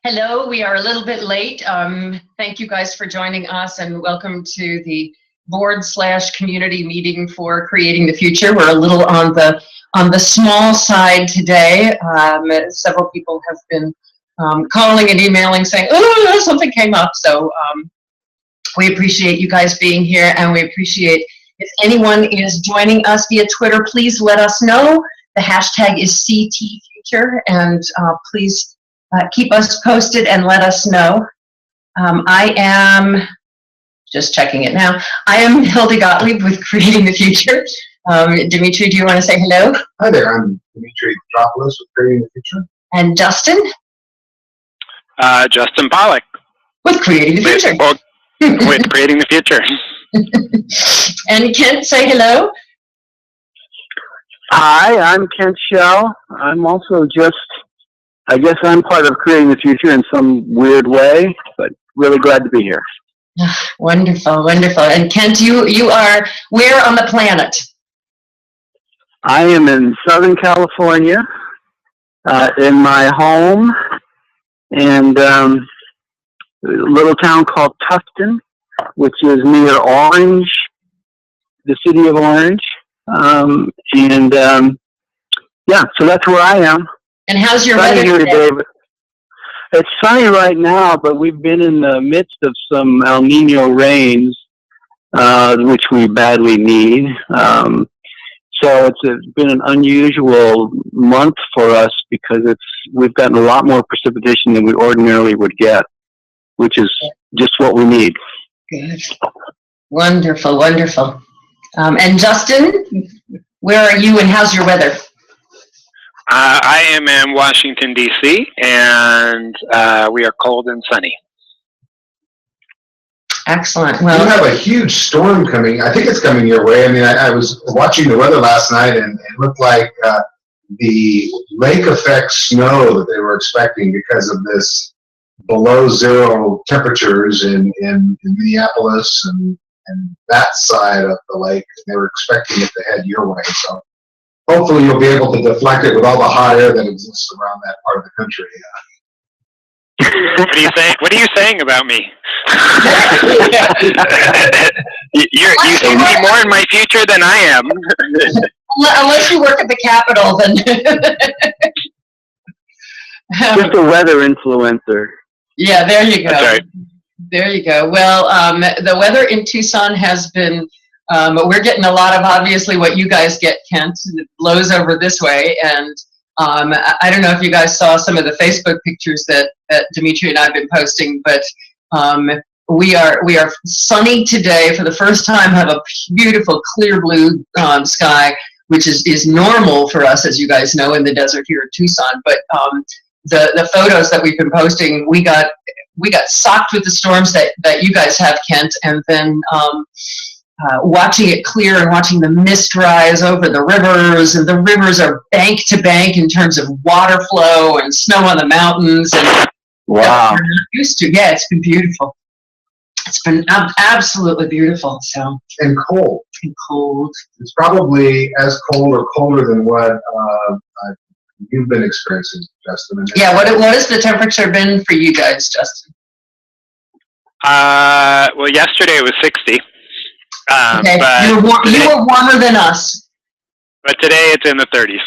Hello, we are a little bit late. Thank you guys for joining us and welcome to the board/community meeting for Creating the Future. We're a little on the small side today. Several people have been calling and emailing saying, oh, something came up. So we appreciate you guys being here, and we appreciate if anyone is joining us via Twitter, please let us know. The hashtag is CTFuture, and please keep us posted and let us know. I am just checking it now. I am Hilda Gottlieb with Creating the Future. Dimitri, do you want to say hello? Hi there, I'm Dimitri Petropoulos with Creating the Future. And Justin? Justin Pollock. With Creating the Future. With Creating the Future. And Kent, say hello. Hi, I'm Kent Shell. I'm also I guess I'm part of Creating the Future in some weird way, but really glad to be here. Wonderful, wonderful. And Kent, you are where on the planet? I am in Southern California, in my home, and a little town called Tufton, which is near Orange, the city of Orange. Yeah, so that's where I am. And how's your sunny weather today? It's sunny right now, but we've been in the midst of some El Nino rains, which we badly need. So it's been an unusual month for us because we've gotten a lot more precipitation than we ordinarily would get, which is just what we need. Good. Wonderful, wonderful. And Justin, where are you and how's your weather? I am in Washington, D.C., and we are cold and sunny. Excellent. Well, you have a huge storm coming. I think it's coming your way. I mean, I was watching the weather last night, and it looked like the lake effect snow that they were expecting because of this below zero temperatures in Minneapolis and that side of the lake. They were expecting it to head your way. So hopefully you'll be able to deflect it with all the hot air that exists around that part of the country. What are you saying? What are you saying about me? You seem to be more in my future than I am. Unless you work at the Capitol, then. Just a weather influencer. Yeah, there you go. That's right. There you go. Well, the weather in Tucson has been, we're getting a lot of obviously what you guys get, Kent. It blows over this way. And I don't know if you guys saw some of the Facebook pictures that Dimitri and I have been posting, but we are sunny today for the first time, have a beautiful clear blue sky, which is normal for us, as you guys know, in the desert here in Tucson. But the photos that we've been posting, we got socked with the storms that you guys have, Kent, and then watching it clear and watching the mist rise over the rivers, and the rivers are bank to bank in terms of water flow and snow on the mountains. And wow, we're not used to. Yeah, it's been beautiful. It's been absolutely beautiful. So and cold. And cold. It's probably as cold or colder than what you've been experiencing, Justin. Yeah, what has the temperature been for you guys, Justin? Well, yesterday it was 60. Okay, but you were warmer than us. But today it's in the 30s.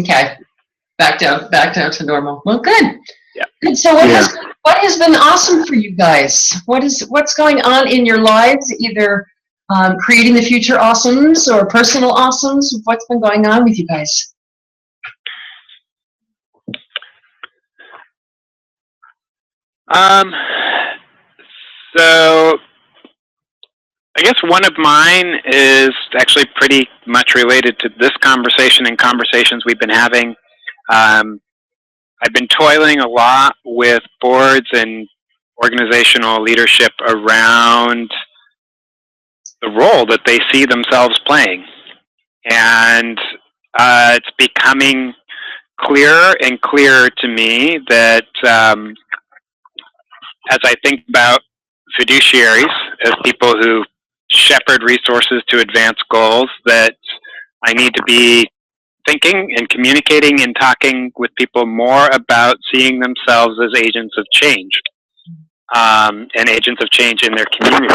Okay, back down to normal. Well, good. Yeah. Good. So what has been awesome for you guys? What's going on in your lives? Either Creating the Future awesomes or personal awesomes. What's been going on with you guys? So I guess one of mine is actually pretty much related to this conversation and conversations we've been having. I've been toiling a lot with boards and organizational leadership around the role that they see themselves playing. And it's becoming clearer and clearer to me that as I think about fiduciaries as people who shepherd resources to advance goals, that I need to be thinking and communicating and talking with people more about seeing themselves as agents of change, and agents of change in their community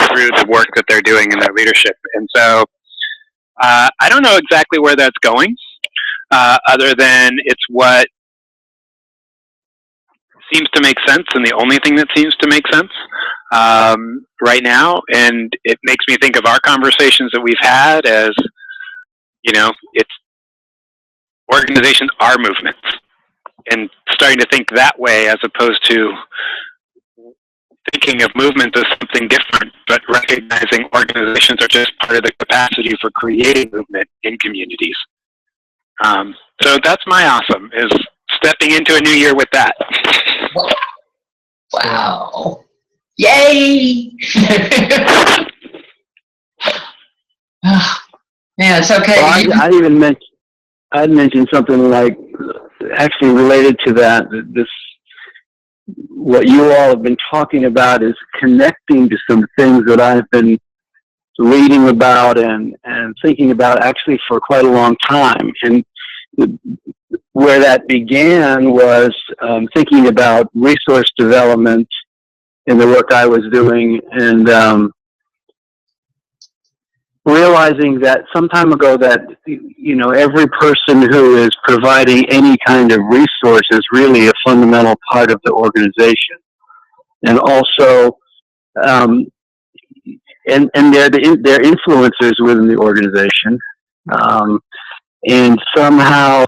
through the work that they're doing in their leadership. And so I don't know exactly where that's going, other than it's what seems to make sense, and the only thing that seems to make sense right now. And it makes me think of our conversations that we've had as, you know, it's organizations are movements, and starting to think that way as opposed to thinking of movement as something different, but recognizing organizations are just part of the capacity for creating movement in communities. So that's my awesome, is stepping into a new year with that. Wow. Yay! Yeah, it's okay. Well, I'd mentioned something like, actually related to that, what you all have been talking about is connecting to some things that I've been reading about and thinking about actually for quite a long time. And where that began was thinking about resource development in the work I was doing, and realizing that some time ago that, you know, every person who is providing any kind of resource is really a fundamental part of the organization. And also, and they're influencers within the organization. And somehow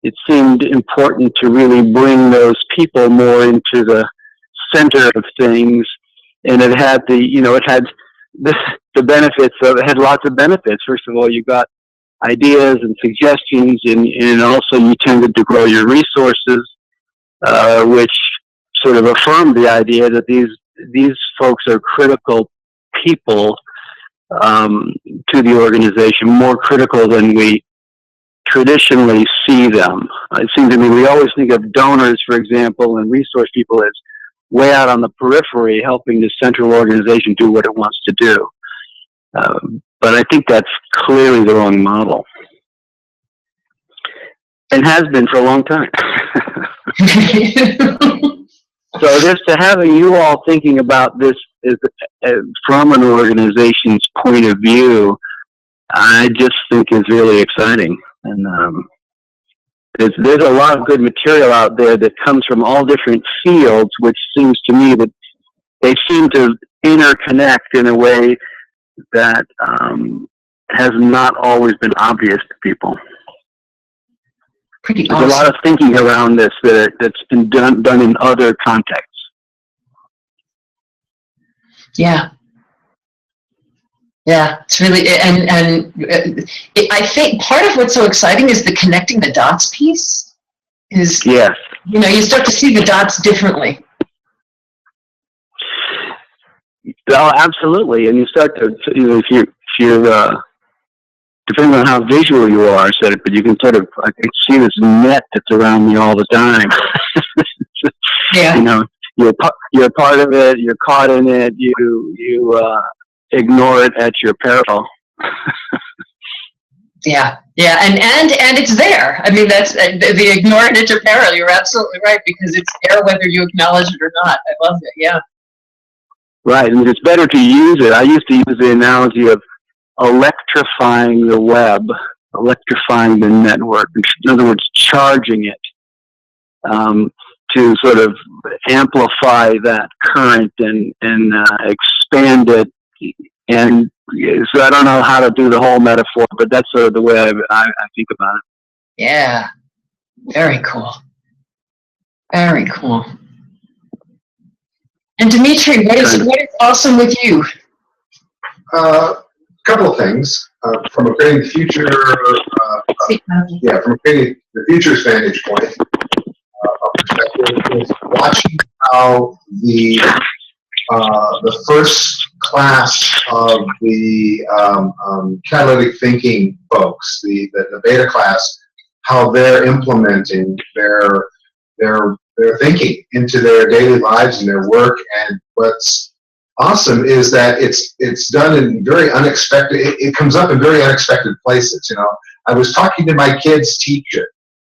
it seemed important to really bring those people more into the center of things. And it had the benefits of it, had lots of benefits. First of all, you got ideas and suggestions, and also you tended to grow your resources, which sort of affirmed the idea that these folks are critical people to the organization, more critical than we traditionally see them. It seems to me we always think of donors, for example, and resource people as way out on the periphery, helping the central organization do what it wants to do. But I think that's clearly the wrong model, and has been for a long time. So just to having you all thinking about this from an organization's point of view, I just think is really exciting. And there's a lot of good material out there that comes from all different fields, which seems to me that they seem to interconnect in a way that has not always been obvious to people. Pretty There's awesome. a lot of thinking around this that's been done in other contexts. Yeah. Yeah, it's really, and I think part of what's so exciting is the connecting the dots piece. Is, Yes. you know, you start to see the dots differently. Well, absolutely, and you start to, you know, if you're depending on how visual you are, but you can sort of, I can see this net that's around me all the time. Yeah. You know, you're part of it. You're caught in it. You ignore it at your peril. Yeah, yeah, and it's there. I mean, that's the ignore it at your peril. You're absolutely right, because it's there whether you acknowledge it or not. I love it. Yeah. Right, and it's better to use it. I used to use the analogy of electrifying the web, electrifying the network. In other words, charging it to sort of amplify that current and expand it. And so I don't know how to do the whole metaphor, but that's sort of the way I think about it. Yeah. Very cool. Very cool. And Dimitri, what is awesome with you? A couple of things. From a creating the future, from a creating the future's vantage point, perspective, is watching how the first class of the catalytic thinking folks, the beta class, how they're implementing their thinking into their daily lives and their work. And what's awesome is that it's done in very unexpected. It comes up in very unexpected places. You know, I was talking to my kid's teacher,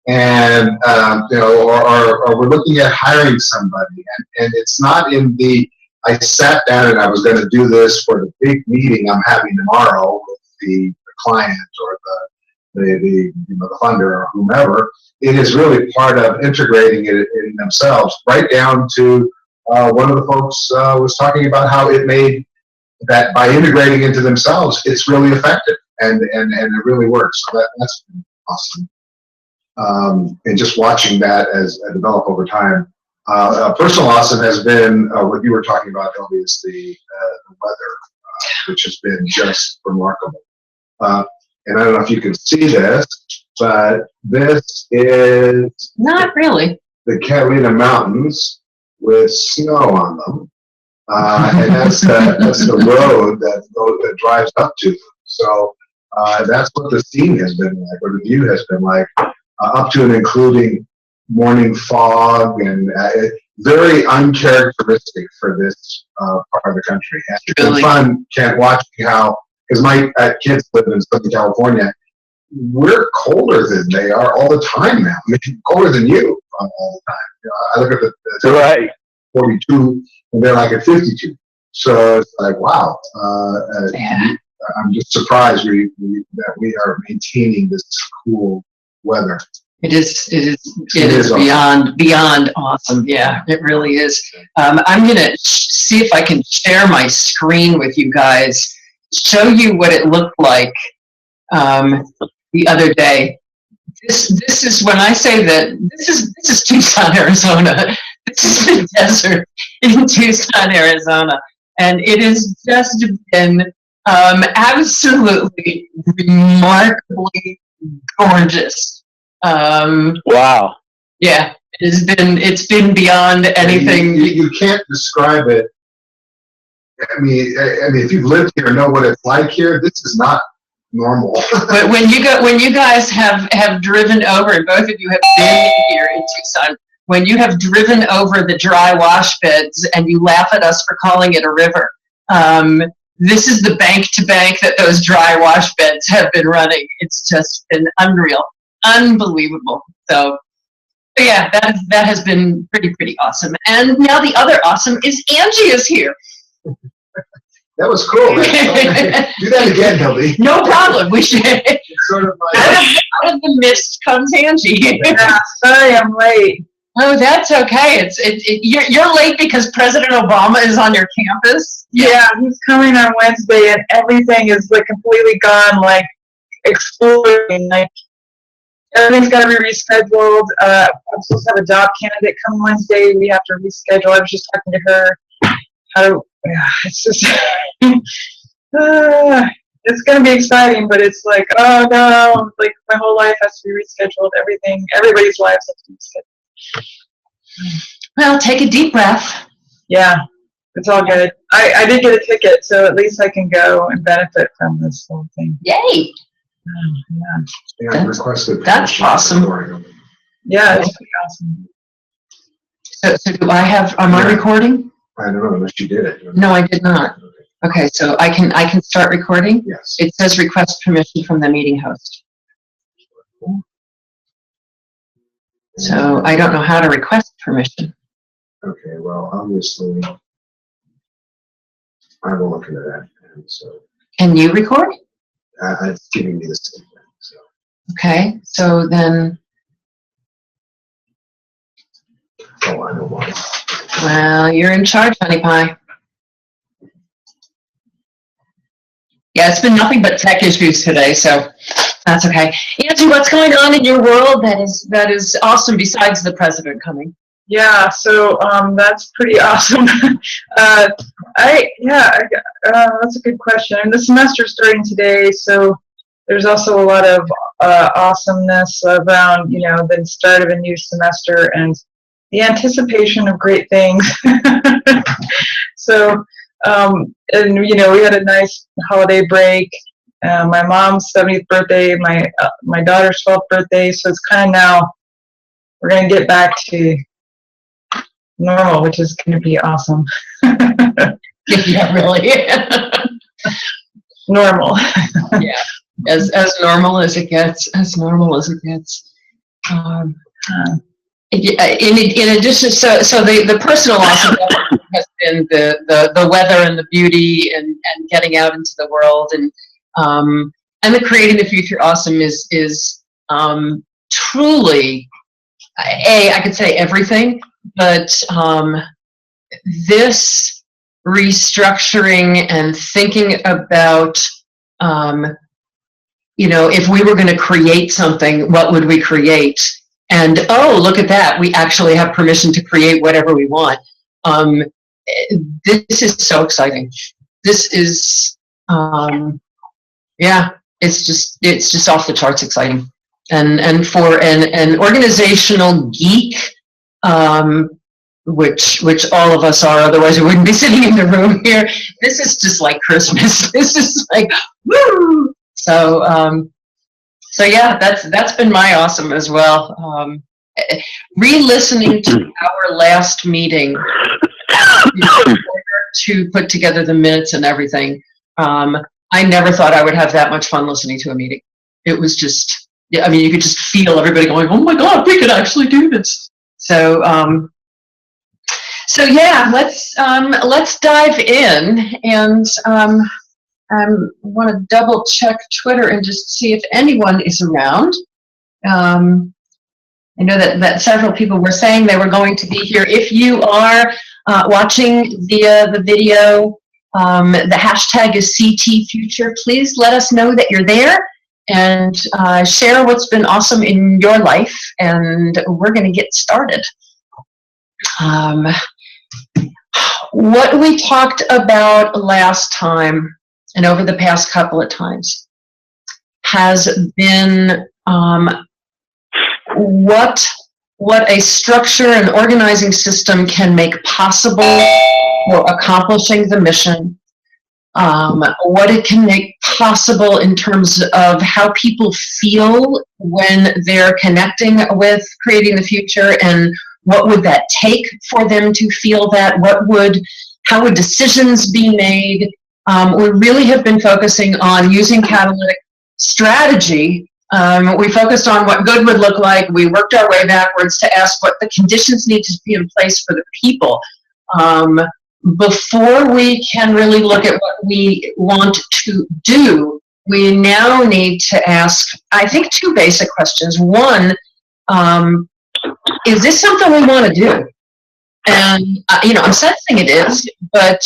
and or we're looking at hiring somebody, and it's not in the. I sat down and I was going to do this for the big meeting I'm having tomorrow with the client or the funder or whomever. It is really part of integrating it in themselves, right down to one of the folks was talking about how it made that by integrating into themselves, it's really effective and it really works. So that's been awesome. And just watching that as develop over time. Personal awesome has been what you were talking about, Elby, is the weather, which has been just remarkable. And I don't know if you can see this, but this is Not really. the Catalina Mountains with snow on them. And that's the road that drives up to them. So that's what the scene has been like, or the view has been like, up to and including morning fog, and very uncharacteristic for this part of the country. And it's been fun watching how, because my kids live in Southern California, we're colder than they are all the time now. I mean, colder than you all the time. You know, I look at the Right. 42, and they're like at 52. So it's like, wow. I'm just surprised that we are maintaining this cool weather. It is beyond awesome. Yeah, it really is. I'm gonna see if I can share my screen with you guys, show you what it looked like the other day. This is when I say that this is Tucson, Arizona. This is the desert in Tucson, Arizona, and it has just been absolutely remarkably gorgeous. Wow. Yeah, it's been beyond anything. You can't describe it. I mean, if you've lived here and know what it's like here, this is not normal. But when you guys have driven over, and both of you have been here in Tucson, when you have driven over the dry wash beds and you laugh at us for calling it a river, this is the bank to bank that those dry wash beds have been running. It's just been unreal. Unbelievable. So yeah, that has been pretty awesome. And now the other awesome is Angie is here. That was cool. Do that again, Hildy. No problem. We should. It's sort of like out of the mist comes Angie. Yeah, sorry I'm late. Oh, that's okay. You're late because President Obama is on your campus. Yeah, he's coming on Wednesday, and everything is like completely gone, like exploding. Like everything's got to be rescheduled. I'm supposed to have a job candidate come Wednesday. We have to reschedule. I was just talking to her. It's just it's gonna be exciting, but it's like, oh no, like my whole life has to be rescheduled. Everybody's lives have to be rescheduled. Well, take a deep breath. Yeah, it's all good. I did get a ticket, so at least I can go and benefit from this whole thing. Yay! Yeah, requested. That's awesome. Yeah, it's pretty awesome. So do I have? Am I recording? I don't know unless you did it. No, I did not. Okay, so I can start recording. Yes. It says request permission from the meeting host. So I don't know how to request permission. Okay, well, obviously, I will look into that. And so, Can you record? it's giving me the same thing. So. Okay, so then, Oh, I know why. well, you're in charge, honey pie. Yeah, it's been nothing but tech issues today, so that's okay. Angie, what's going on in your world that is awesome besides the president coming? Yeah, so that's pretty awesome. That's a good question. And the semester's starting today, so there's also a lot of awesomeness around, the start of a new semester and the anticipation of great things. So, and we had a nice holiday break. My mom's 70th birthday, my daughter's 12th birthday, so it's kind of now we're going to get back to normal, which is going to be awesome. Yeah, really. Normal. Yeah. as normal as it gets, as normal as it gets. In addition, so the personal loss has been the weather and the beauty and getting out into the world, and the Creating the Future Awesome is truly, I could say everything, but this restructuring and thinking about, if we were going to create something, what would we create? And oh, look at that, we actually have permission to create whatever we want. This is so exciting. This is, it's just off the charts exciting. And for an organizational geek, which all of us are, otherwise we wouldn't be sitting in the room here, this is just like Christmas. This is like, woo! So yeah, that's been my awesome as well. Re-listening to our last meeting to put together the minutes and everything, I never thought I would have that much fun listening to a meeting. It was just, I mean, you could just feel everybody going, "Oh my God, we could actually do this." So yeah, let's dive in, and I want to double check Twitter and just see if anyone is around. I know that several people were saying they were going to be here. If you are watching via the video, the hashtag is CTFuture. Please let us know that you're there, and share what's been awesome in your life, and we're going to get started. What we talked about last time and over the past couple of times has been what a structure and organizing system can make possible for accomplishing the mission, what it can make possible in terms of how people feel when they're connecting with Creating the Future, and what would that take for them to feel that, how would decisions be made. We really have been focusing on using catalytic strategy. We focused on what good would look like. We worked our way backwards to ask what the conditions need to be in place for the people. Before we can really look at what we want to do, we now need to ask, I think, two basic questions. One, is this something we want to do? And, I'm sensing it is, but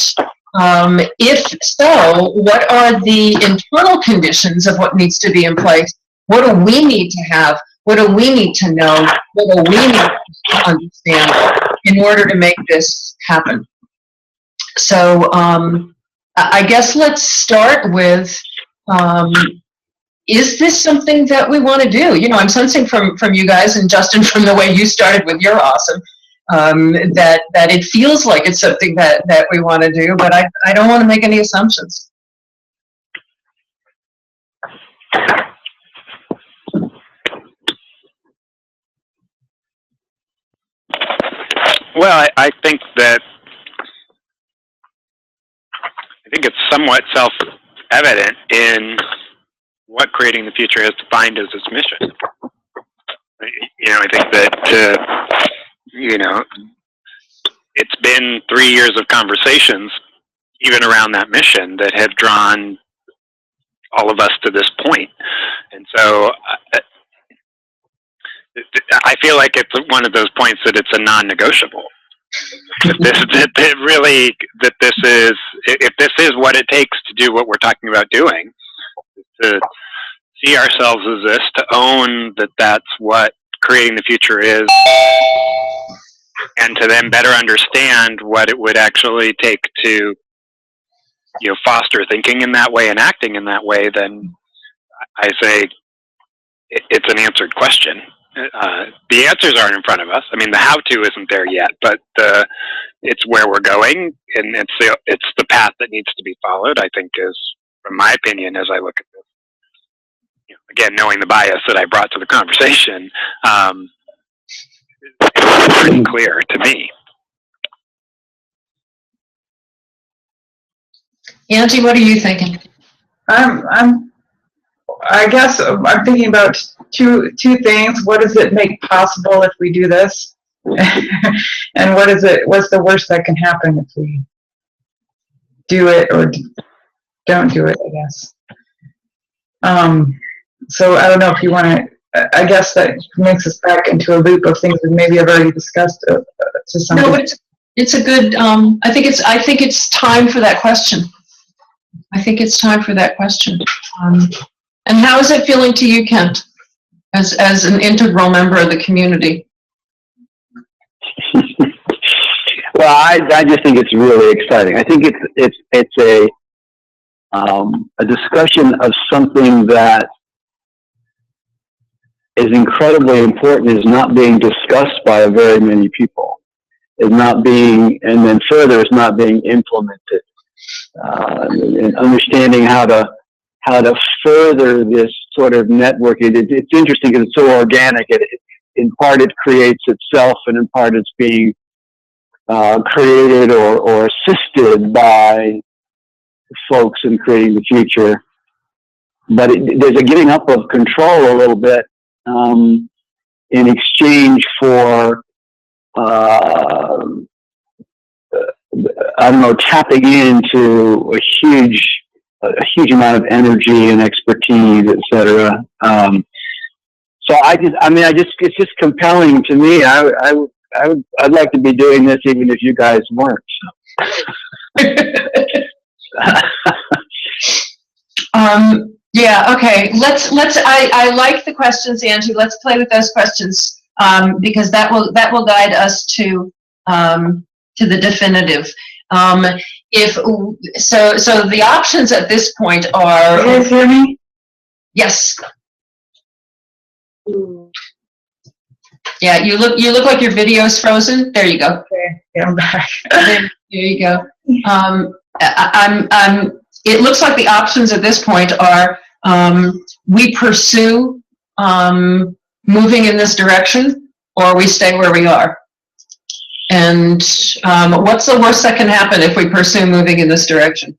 if so, what are the internal conditions of what needs to be in place? What do we need to have? What do we need to know? What do we need to understand in order to make this happen? So I guess let's start with, is this something that we want to do? I'm sensing from you guys, and Justin, from the way you started with your awesome, that it feels like it's something that we want to do, but I don't want to make any assumptions. Well, I think it's somewhat self-evident in what Creating the Future has defined as its mission. I think that, it's been 3 years of conversations, even around that mission, that have drawn all of us to this point. And so I feel like it's one of those points that it's a non-negotiable. If this is what it takes to do what we're talking about doing, to see ourselves as this, to own that that's what Creating the Future is, and to then better understand what it would actually take to, foster thinking in that way and acting in that way, then I say it's an answered question. The answers aren't in front of us. I mean, the how-to isn't there yet, but it's where we're going, and it's the path that needs to be followed, I think, is, from my opinion, as I look at this. Again, knowing the bias that I brought to the conversation, it's pretty clear to me. Angie, what are you thinking? I'm I guess I'm thinking about two things. What does it make possible if we do this? And what's the worst that can happen if we do it or don't do it, I guess. So I don't know if you want to, I guess that makes us back into a loop of things that maybe I've already discussed to some No, degree. it's a good, I think it's time for that question. I think it's time for that question. And how is it feeling to you, Kent, as an integral member of the community? Well, I just think it's really exciting. I think it's a discussion of something that is incredibly important, is not being discussed by very many people, is not being, and then further is not being implemented. And understanding how to further this sort of networking. It's interesting because it's so organic. In part it creates itself, and in part it's being created or assisted by folks in creating the future. But there's a giving up of control a little bit in exchange for I don't know, tapping into a huge amount of energy and expertise, etc. So it's just compelling to me. I'd like to be doing this even if you guys weren't. Yeah, okay. I like the questions, Angie. Let's play with those questions, because that will guide us to the definitive. So the options at this point are. You guys hear me? Yes. Yeah, you look like your video's frozen. There you go. Okay, yeah, I'm back. There you go. It looks like the options at this point are we pursue moving in this direction, or we stay where we are. And what's the worst that can happen if we pursue moving in this direction?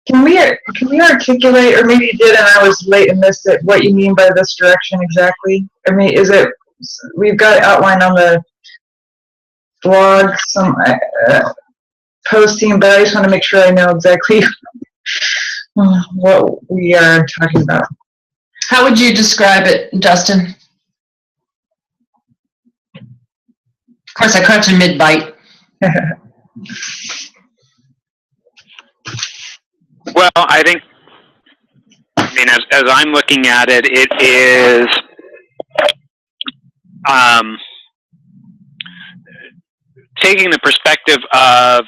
Can we articulate, or maybe you did and I was late and missed it, what you mean by this direction exactly? I mean, we've got it outlined on the blog, some posting, but I just want to make sure I know exactly what we are talking about. How would you describe it, Dustin? Of course, I caught you mid-bite. Well, I think, as I'm looking at it, it is taking the perspective of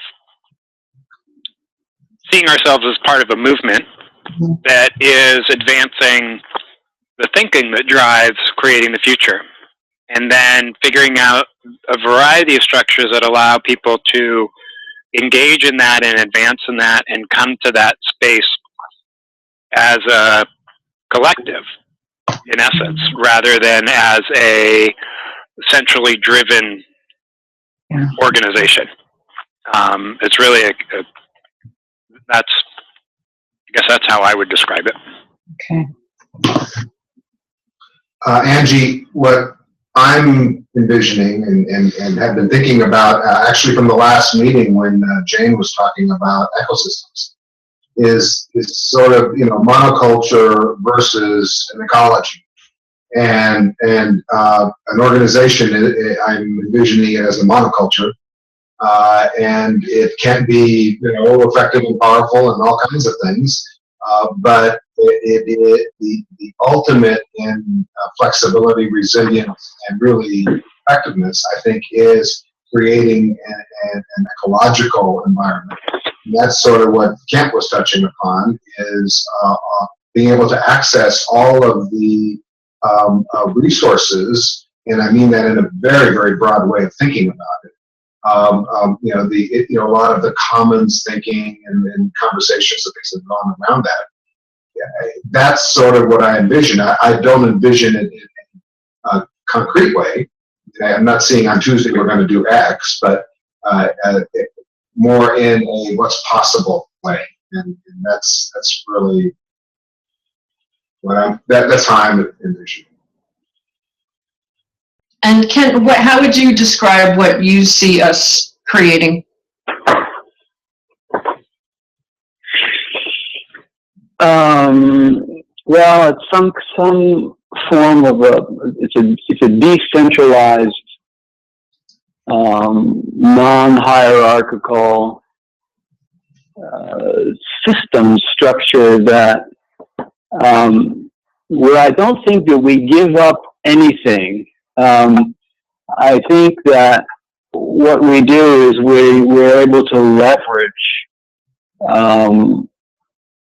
seeing ourselves as part of a movement that is advancing the thinking that drives creating the future, and then figuring out a variety of structures that allow people to engage in that and advance in that and come to that space as a collective, in essence, rather than as a centrally driven organization. It's really I guess that's how I would describe it. Okay. Angie, what I'm envisioning and have been thinking about, actually from the last meeting when Jane was talking about ecosystems, is sort of, monoculture versus an ecology. And an organization, I'm envisioning it as a monoculture, and it can be, effective and powerful and all kinds of things, but the ultimate in flexibility, resilience, and really effectiveness, I think, is creating an ecological environment. And that's sort of what Kent was touching upon, is being able to access all of the resources, and I mean that in a very, very broad way of thinking about it. A lot of the commons thinking and conversations that have gone around that. That's sort of what I envision. I don't envision it in a concrete way. I'm not saying on Tuesday we're going to do X, but more in a what's possible way, and that's really what that's how I'm envisioning. And Kent, how would you describe what you see us creating? Well, it's some form of it's a decentralized, non-hierarchical system structure that where I don't think that we give up anything. I think that what we do is we're able to leverage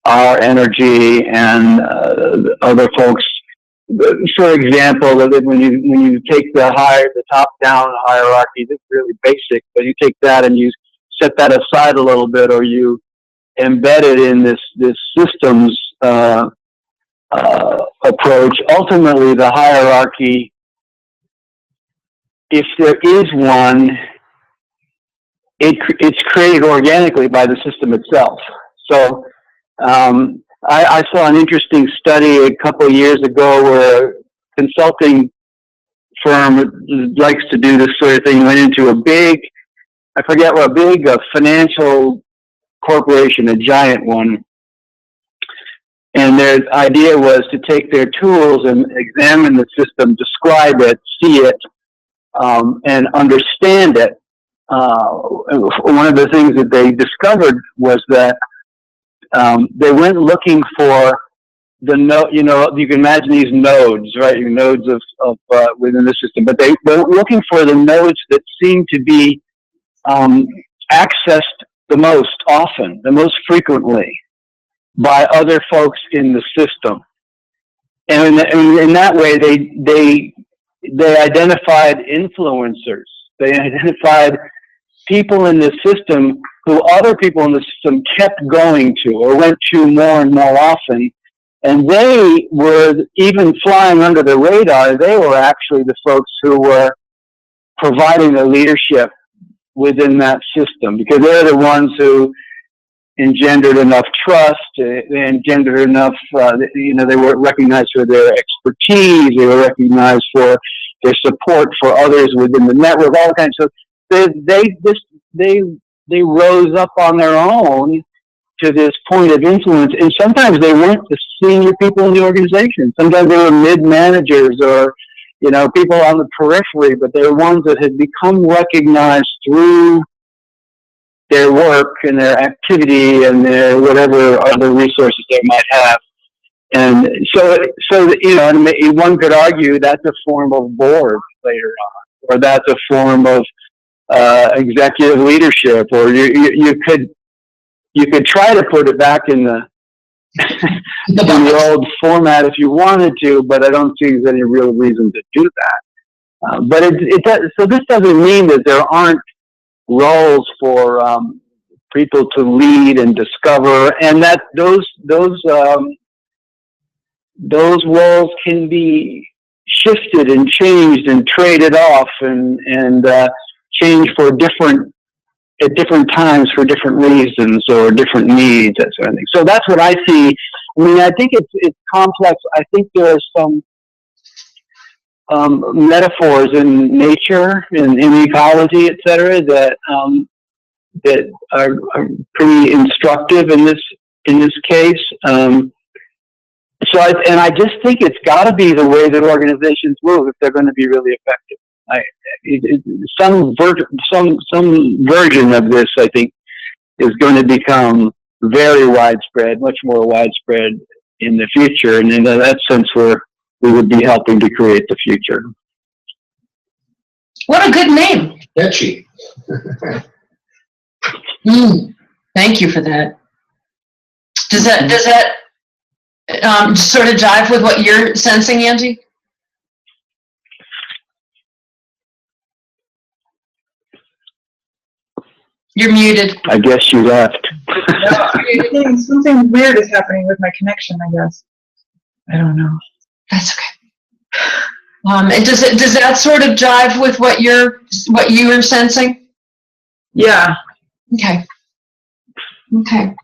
our energy and other folks. For example, when you take the top-down hierarchy, that's really basic, but you take that and you set that aside a little bit, or you embed it in this systems approach. Ultimately, the hierarchy, if there is one, it's created organically by the system itself. So I saw an interesting study a couple of years ago where a consulting firm likes to do this sort of thing, went into a big financial corporation, a giant one. And their idea was to take their tools and examine the system, describe it, see it, and understand it. One of the things that they discovered was that they went looking for the node. You know, you can imagine these nodes, right? Your nodes of within the system, but they were looking for the nodes that seem to be accessed the most often, the most frequently by other folks in the system. And in that way, they identified influencers. They identified people in the system who other people in the system kept going to or went to more and more often. And they were even flying under the radar. They were actually the folks who were providing the leadership within that system, because they're the ones who engendered enough trust, they engendered enough, they were recognized for their expertise, they were recognized for their support for others within the network, all kinds. So they rose up on their own to this point of influence, and sometimes they weren't the senior people in the organization. Sometimes they were mid-managers or, people on the periphery, but they're ones that had become recognized through their work and their activity and their whatever other resources they might have. And so one could argue that's a form of board later on, or that's a form of executive leadership, or you could try to put it back in the in the old format if you wanted to, but I don't see there's any real reason to do that. But it does, so this doesn't mean that there aren't roles for people to lead and discover, and that those roles can be shifted and changed and traded off and changed at different times for different reasons or different needs, that sort of thing. So that's what I see. I mean, I think it's complex. I think there are some metaphors in nature, in ecology, et cetera, that are pretty instructive in this case. I just think it's got to be the way that organizations move if they're going to be really effective. Some version of this, I think, is going to become very widespread, much more widespread in the future, and in that sense, we would be helping to create the future. What a good name. Catchy. Thank you for that. Does that sort of jive with what you're sensing, Angie? You're muted. I guess you left. Something weird is happening with my connection, I guess. I don't know. That's okay. And does that sort of jive with what you're sensing? Yeah. Okay. Okay.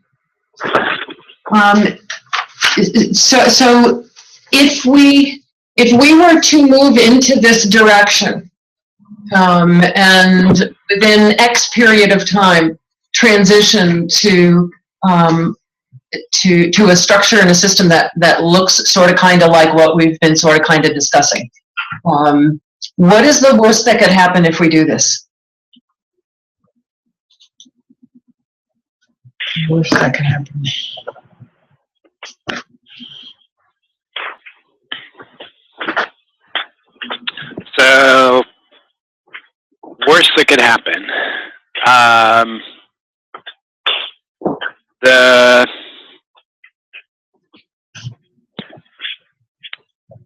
So if we were to move into this direction, and within X period of time, transition to a structure and a system that looks sort of kind of like what we've been sort of kind of discussing. What is the worst that could happen if we do this? Worst that could happen. So, worst that could happen.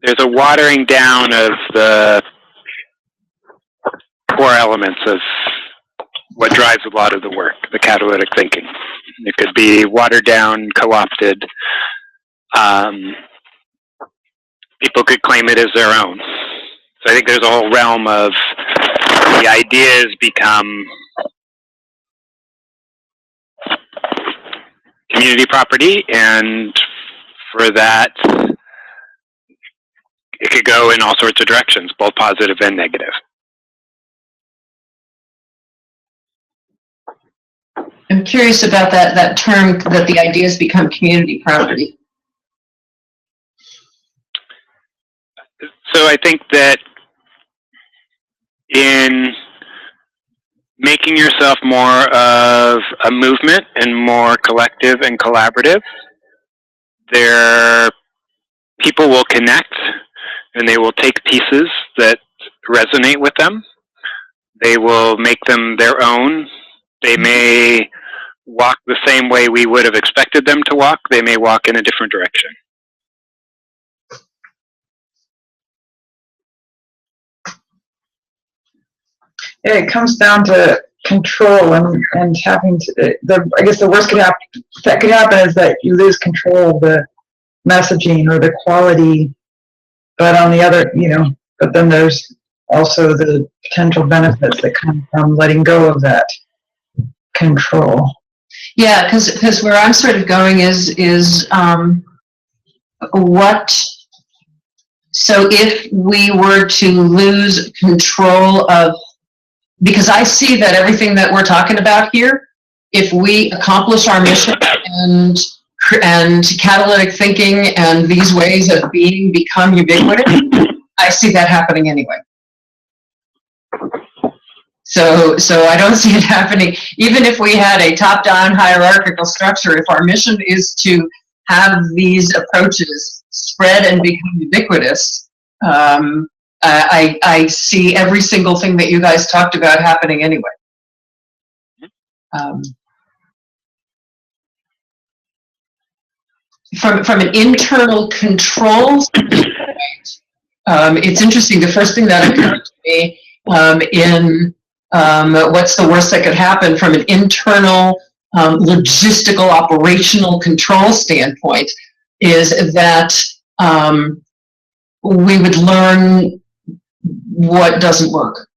There's a watering down of the core elements of what drives a lot of the work, the catalytic thinking. It could be watered down, co-opted. People could claim it as their own. So I think there's a whole realm of the ideas become community property, and for that, it could go in all sorts of directions, both positive and negative. I'm curious about that term, that the ideas become community property. So I think that in making yourself more of a movement and more collective and collaborative, people will connect, and they will take pieces that resonate with them. They will make them their own. They may walk the same way we would have expected them to walk. They may walk in a different direction. Yeah, it comes down to control and having to, I guess the worst that could happen is that you lose control of the messaging or the quality, but on the other, but then there's also the potential benefits that come from letting go of that control. Yeah, because where I'm sort of going is so if we were to lose control of, because I see that everything that we're talking about here, if we accomplish our mission and catalytic thinking and these ways of being become ubiquitous, I see that happening anyway. So I don't see it happening. Even if we had a top-down hierarchical structure, if our mission is to have these approaches spread and become ubiquitous, I see every single thing that you guys talked about happening anyway. From an internal control standpoint, it's interesting. The first thing that occurred to me in what's the worst that could happen from an internal logistical operational control standpoint is that we would learn what doesn't work.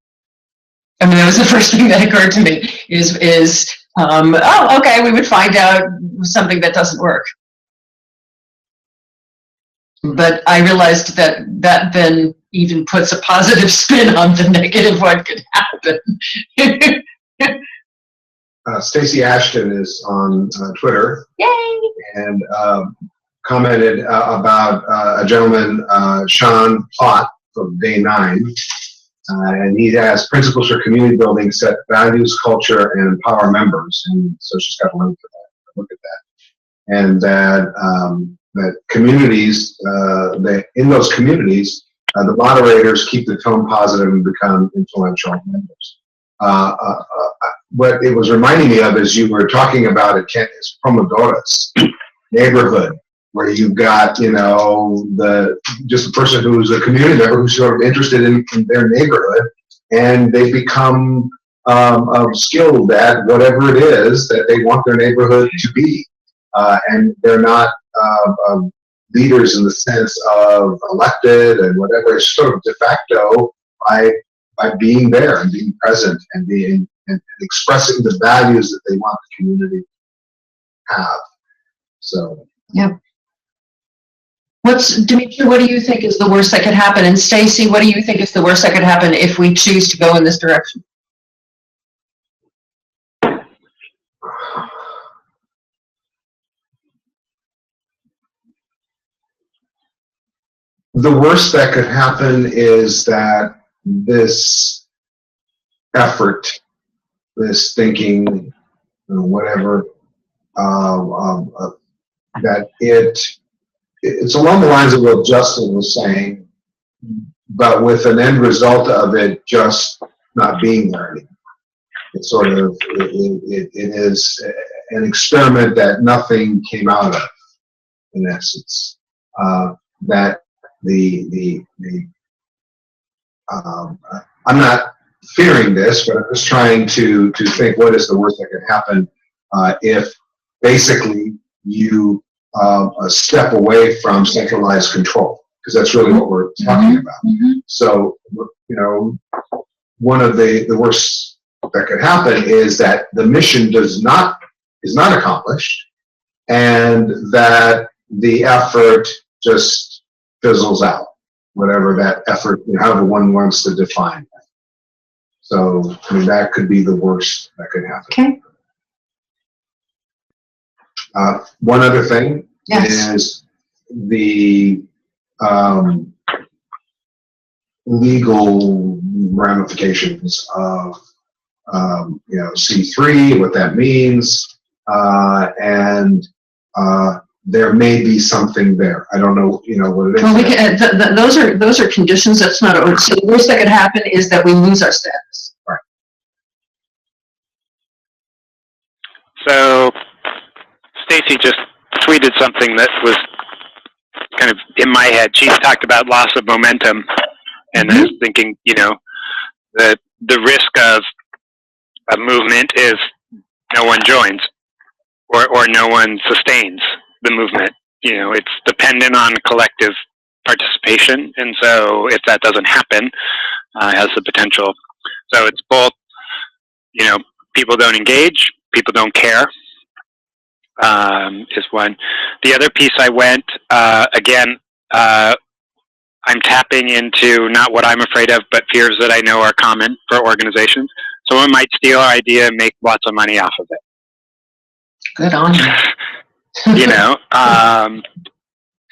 I mean, that was the first thing that occurred to me is oh, okay, we would find out something that doesn't work. But I realized that then even puts a positive spin on the negative what could happen. Stacey Ashton is on Twitter. Yay! And commented about a gentleman, Sean Plott, from Day 9. And he has principles for community building, set values, culture, and empower members. And so she's got a link for that. Look at that. And that communities, in those communities, the moderators keep the tone positive and become influential members. What it was reminding me of is you were talking about it, Kent, is Pomodoros neighborhood, where you've got, just a person who's a community member who's sort of interested in their neighborhood, and they become skilled at whatever it is that they want their neighborhood to be. And they're not leaders in the sense of elected and whatever. It's sort of de facto by being there and being present and being and expressing the values that they want the community to have. So. Yeah. Dimitri, what do you think is the worst that could happen? And Stacy, what do you think is the worst that could happen if we choose to go in this direction? The worst that could happen is that this effort, this thinking, whatever, that it's along the lines of what Justin was saying, but with an end result of it just not being there anymore. It's sort of, it is an experiment that nothing came out of, in essence. That I'm not fearing this, but I'm just trying to think what is the worst that could happen if basically you step away from centralized control, because that's really what we're talking about. So, one of the worst that could happen is that the mission is not accomplished, and that the effort just fizzles out, whatever that effort, however one wants to define that. So, that could be the worst that could happen. Okay. One other thing is the legal ramifications of C3, what that means, and there may be something there. I don't know, what it is. Well, we can, those are conditions. That's not. So the worst that could happen is that we lose our status. Right. So Stacy just tweeted something that was kind of in my head. She talked about loss of momentum, and I was thinking, that the risk of a movement is no one joins, or no one sustains the movement. It's dependent on collective participation, and so if that doesn't happen, it has the potential. So it's both, people don't engage, people don't care, is one. The other piece I went, again, I'm tapping into not what I'm afraid of, but fears that I know are common for organizations. Someone might steal our idea and make lots of money off of it. Good on you.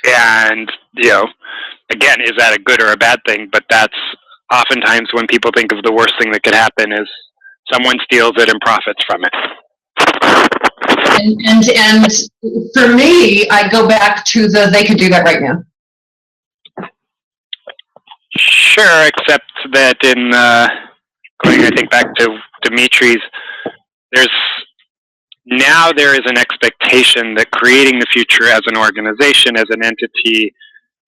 And, again, is that a good or a bad thing? But that's oftentimes when people think of the worst thing that could happen is someone steals it and profits from it. And for me, I go back to they could do that right now. Sure, except that in going, I think, back to Dimitri's, there is an expectation that creating the future as an organization, as an entity,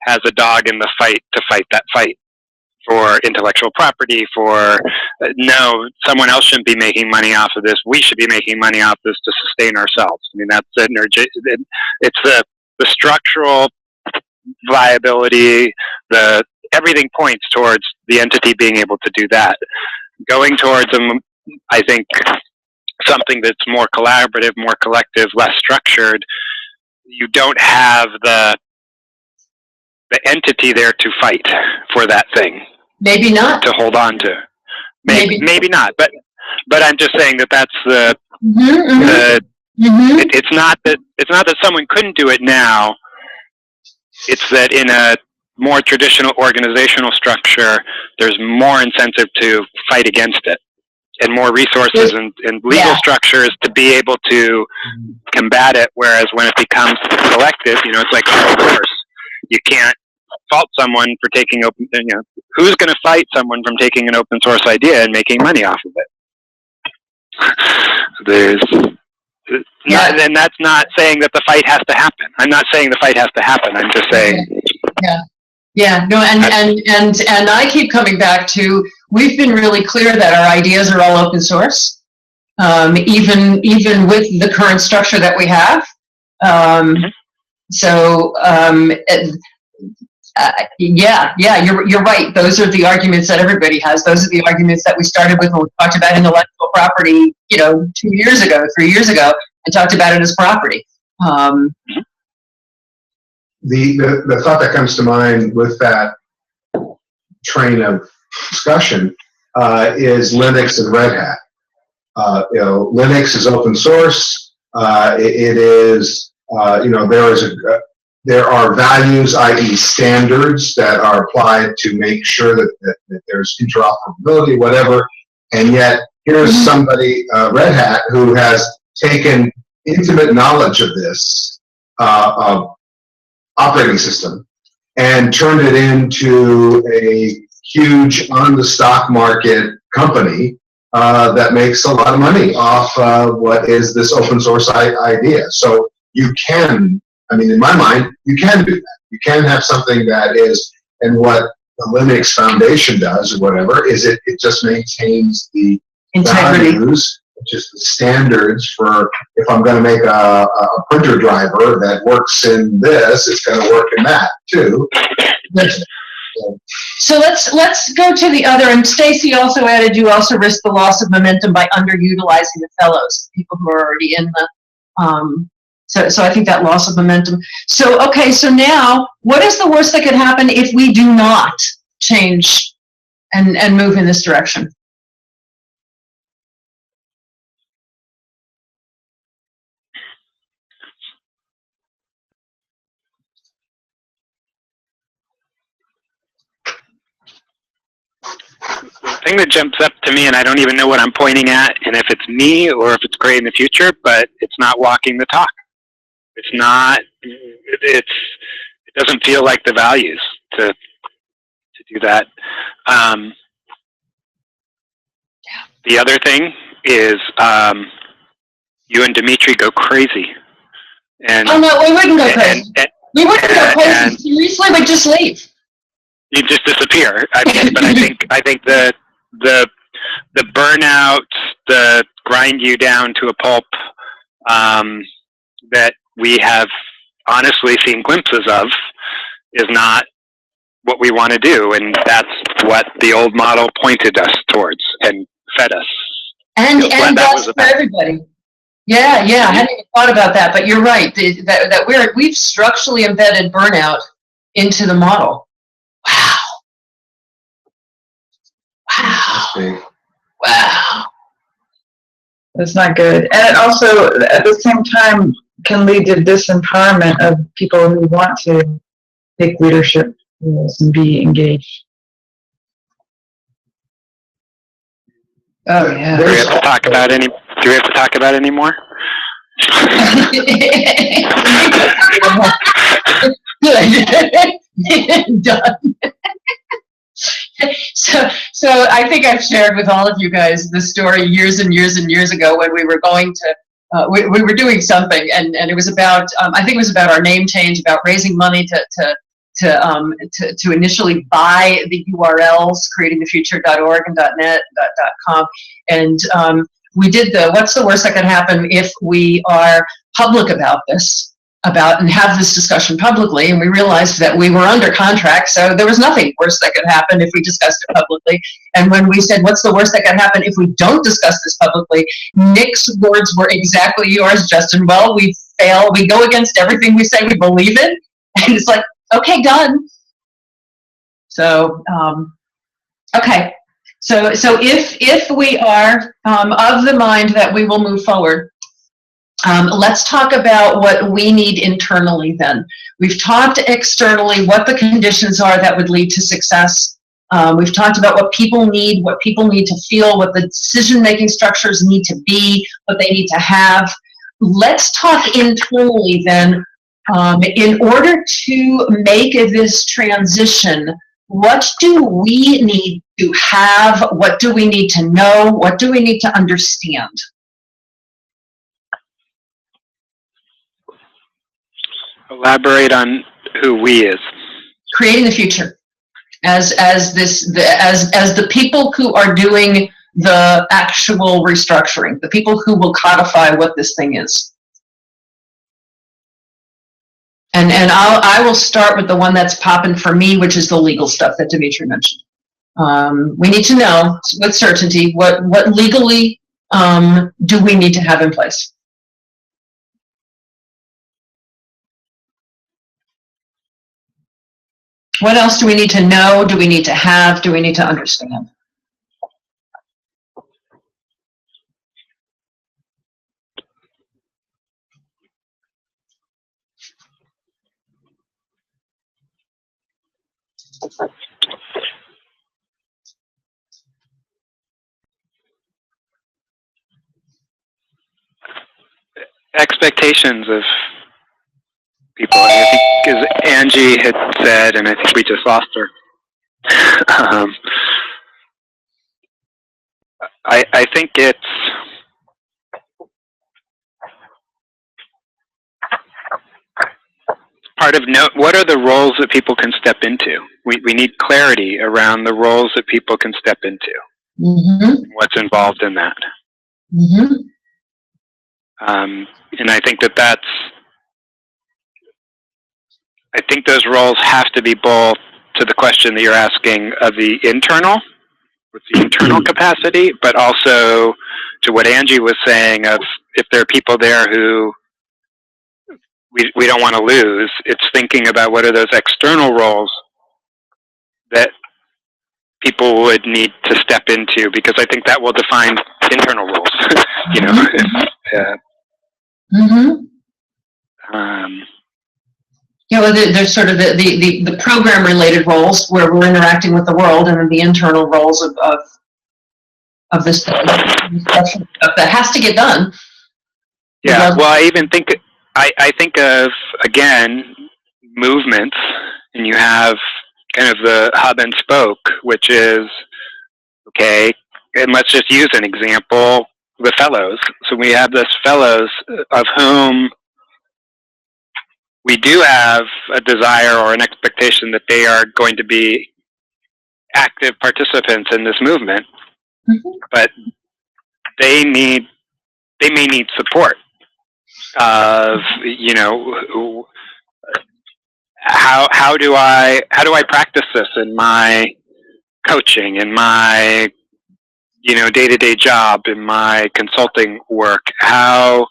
has a dog in the fight to fight that fight for intellectual property, for no, someone else shouldn't be making money off of this. We should be making money off this to sustain ourselves. That's it's the structural viability, everything points towards the entity being able to do that. Going towards I think, something that's more collaborative, more collective, less structured, you don't have the entity there to fight for that thing. Maybe not. To hold on to. Maybe not. But I'm just saying that's the. It's not that someone couldn't do it now. It's that in a more traditional organizational structure, there's more incentive to fight against it, and more resources and legal structures to be able to combat it. Whereas when it becomes collective, it's like a horse. You can't fault someone for taking who's going to fight someone from taking an open source idea and making money off of it? And that's not saying that the fight has to happen. I'm not saying the fight has to happen. I'm just saying. No, and I keep coming back to, we've been really clear that our ideas are all open source, even with the current structure that we have. You're right. Those are the arguments that everybody has. Those are the arguments that we started with when we talked about intellectual property, 2 years ago, 3 years ago, and talked about it as property. The thought that comes to mind with that train of discussion is Linux and Red Hat. Linux is open source. It is, there are values, i.e. standards, that are applied to make sure that there's interoperability, whatever. And yet, here's somebody, Red Hat, who has taken intimate knowledge of this operating system and turned it into a huge on the stock market company that makes a lot of money off what is this open source idea. So you can, in my mind, you can do that. You can have something that is, and what the Linux Foundation does or whatever, is it just maintains the Integrity. values, which is the standards for, if I'm going to make a printer driver that works in this, it's going to work in that too. So let's go to the other, and Stacy also added, you also risk the loss of momentum by underutilizing the fellows, people who are already in the, so I think that loss of momentum. So, okay, so now, what is the worst that could happen if we do not change and move in this direction? The thing that jumps up to me, and I don't even know what I'm pointing at, and if it's me or if it's Gray in the future, but it's not walking the talk. It's not, it doesn't feel like the values to do that. The other thing is you and Dimitri go crazy. And, oh no, we wouldn't go crazy. We wouldn't go crazy. Seriously, we'd just leave. You just disappear. But I think the burnout, the grind you down to a pulp, that we have honestly seen glimpses of, is not what we want to do, and that's what the old model pointed us towards and fed us. And that's for everybody. Yeah, I hadn't even thought about that, but you're right. That we've structurally embedded burnout into the model. Wow. That's not good. And it also, at the same time, can lead to disempowerment of people who want to take leadership roles and be engaged. Oh yeah. Do we have to talk about any more? Good. Done. So I think I've shared with all of you guys the story years and years and years ago when we were going to, we were doing something, and it was about, I think it was about our name change, about raising money to initially buy the URLs, creatingthefuture.org and .net, .com, and we did what's the worst that could happen if we are public about this, and have this discussion publicly, and we realized that we were under contract, so there was nothing worse that could happen if we discussed it publicly. And when we said, what's the worst that could happen if we don't discuss this publicly, Nick's words were exactly yours, Justin. Well, we fail, we go against everything we say we believe in, and it's like, okay, done. So, okay. So if we are of the mind that we will move forward, let's talk about what we need internally then. We've talked externally what the conditions are that would lead to success. We've talked about what people need to feel, what the decision-making structures need to be, what they need to have. Let's talk internally then. In order to make this transition, what do we need to have? What do we need to know? What do we need to understand? Elaborate on who we is. Creating the future, as the people who are doing the actual restructuring, the people who will codify what this thing is. And I will start with the one that's popping for me, which is the legal stuff that Dimitri mentioned. We need to know with certainty what legally do we need to have in place? What else do we need to know? Do we need to have? Do we need to understand? Expectations of people. I think, as Angie had said, and I think we just lost her. I think it's part of what are the roles that people can step into? We need clarity around the roles that people can step into. Mm-hmm. What's involved in that? Mm-hmm. And I think I think those roles have to be both to the question that you're asking of the internal, with the internal capacity, but also to what Angie was saying of if there are people there who we don't want to lose, it's thinking about what are those external roles that people would need to step into, because I think that will define internal roles, you know. Yeah, well, there's sort of the program-related roles where we're interacting with the world, and then the internal roles of this stuff that has to get done. Yeah, well, I even think I think of, again, movements, and you have kind of the hub and spoke, which is, okay, and let's just use an example, the fellows. So we have this fellows of whom we do have a desire or an expectation that they are going to be active participants in this movement, but they may need support of, you know, how do I practice this in my coaching, in my, you know, day-to-day job, in my consulting work? How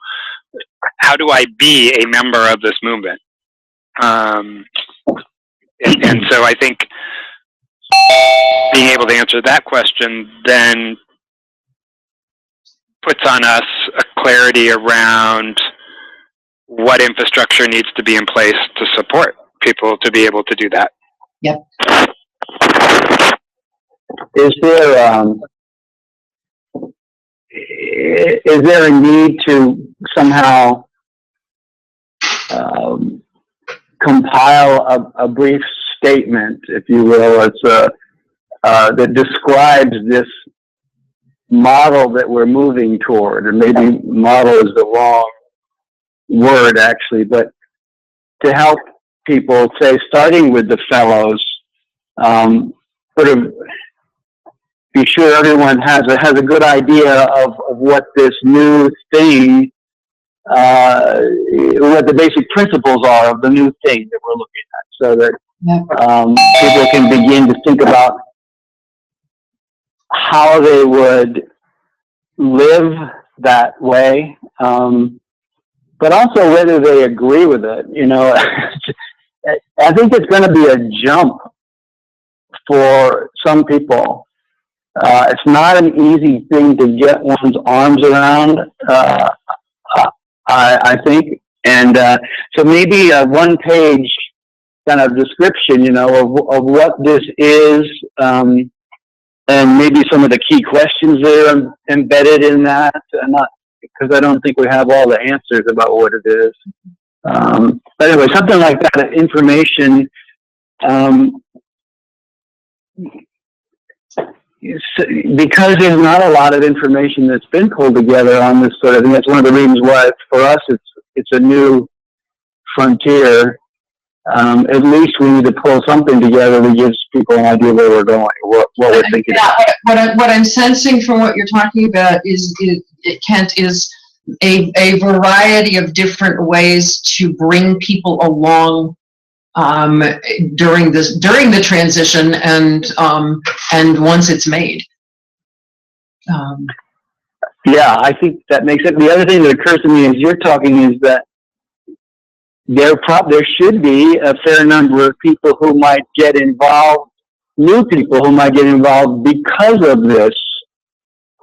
do I be a member of this movement? And so I think being able to answer that question then puts on us a clarity around what infrastructure needs to be in place to support people to be able to do that. Yep. Is there a need to somehow compile a brief statement, if you will, that describes this model that we're moving toward? Or maybe model is the wrong word, actually, but to help people, say, starting with the fellows, sort of be sure everyone has a good idea of what this new thing, what the basic principles are of the new thing that we're looking at, so that people can begin to think about how they would live that way, but also whether they agree with it. You know, I think it's going to be a jump for some people. It's not an easy thing to get one's arms around, I think. And so maybe a one-page kind of description, you know, of what this is, and maybe some of the key questions that are embedded in that. Not because I don't think we have all the answers about what it is. But anyway, something like that, information. Because there's not a lot of information that's been pulled together on this sort of thing. That's one of the reasons why for us it's a new frontier. At least we need to pull something together that gives people an idea where we're going, what we're thinking about. What I'm sensing from what you're talking about is Kent, is a variety of different ways to bring people along during the transition and once it's made. Yeah, I think that makes it. The other thing that occurs to me as you're talking is that there should be a fair number of people who might get involved, new people who might get involved because of this.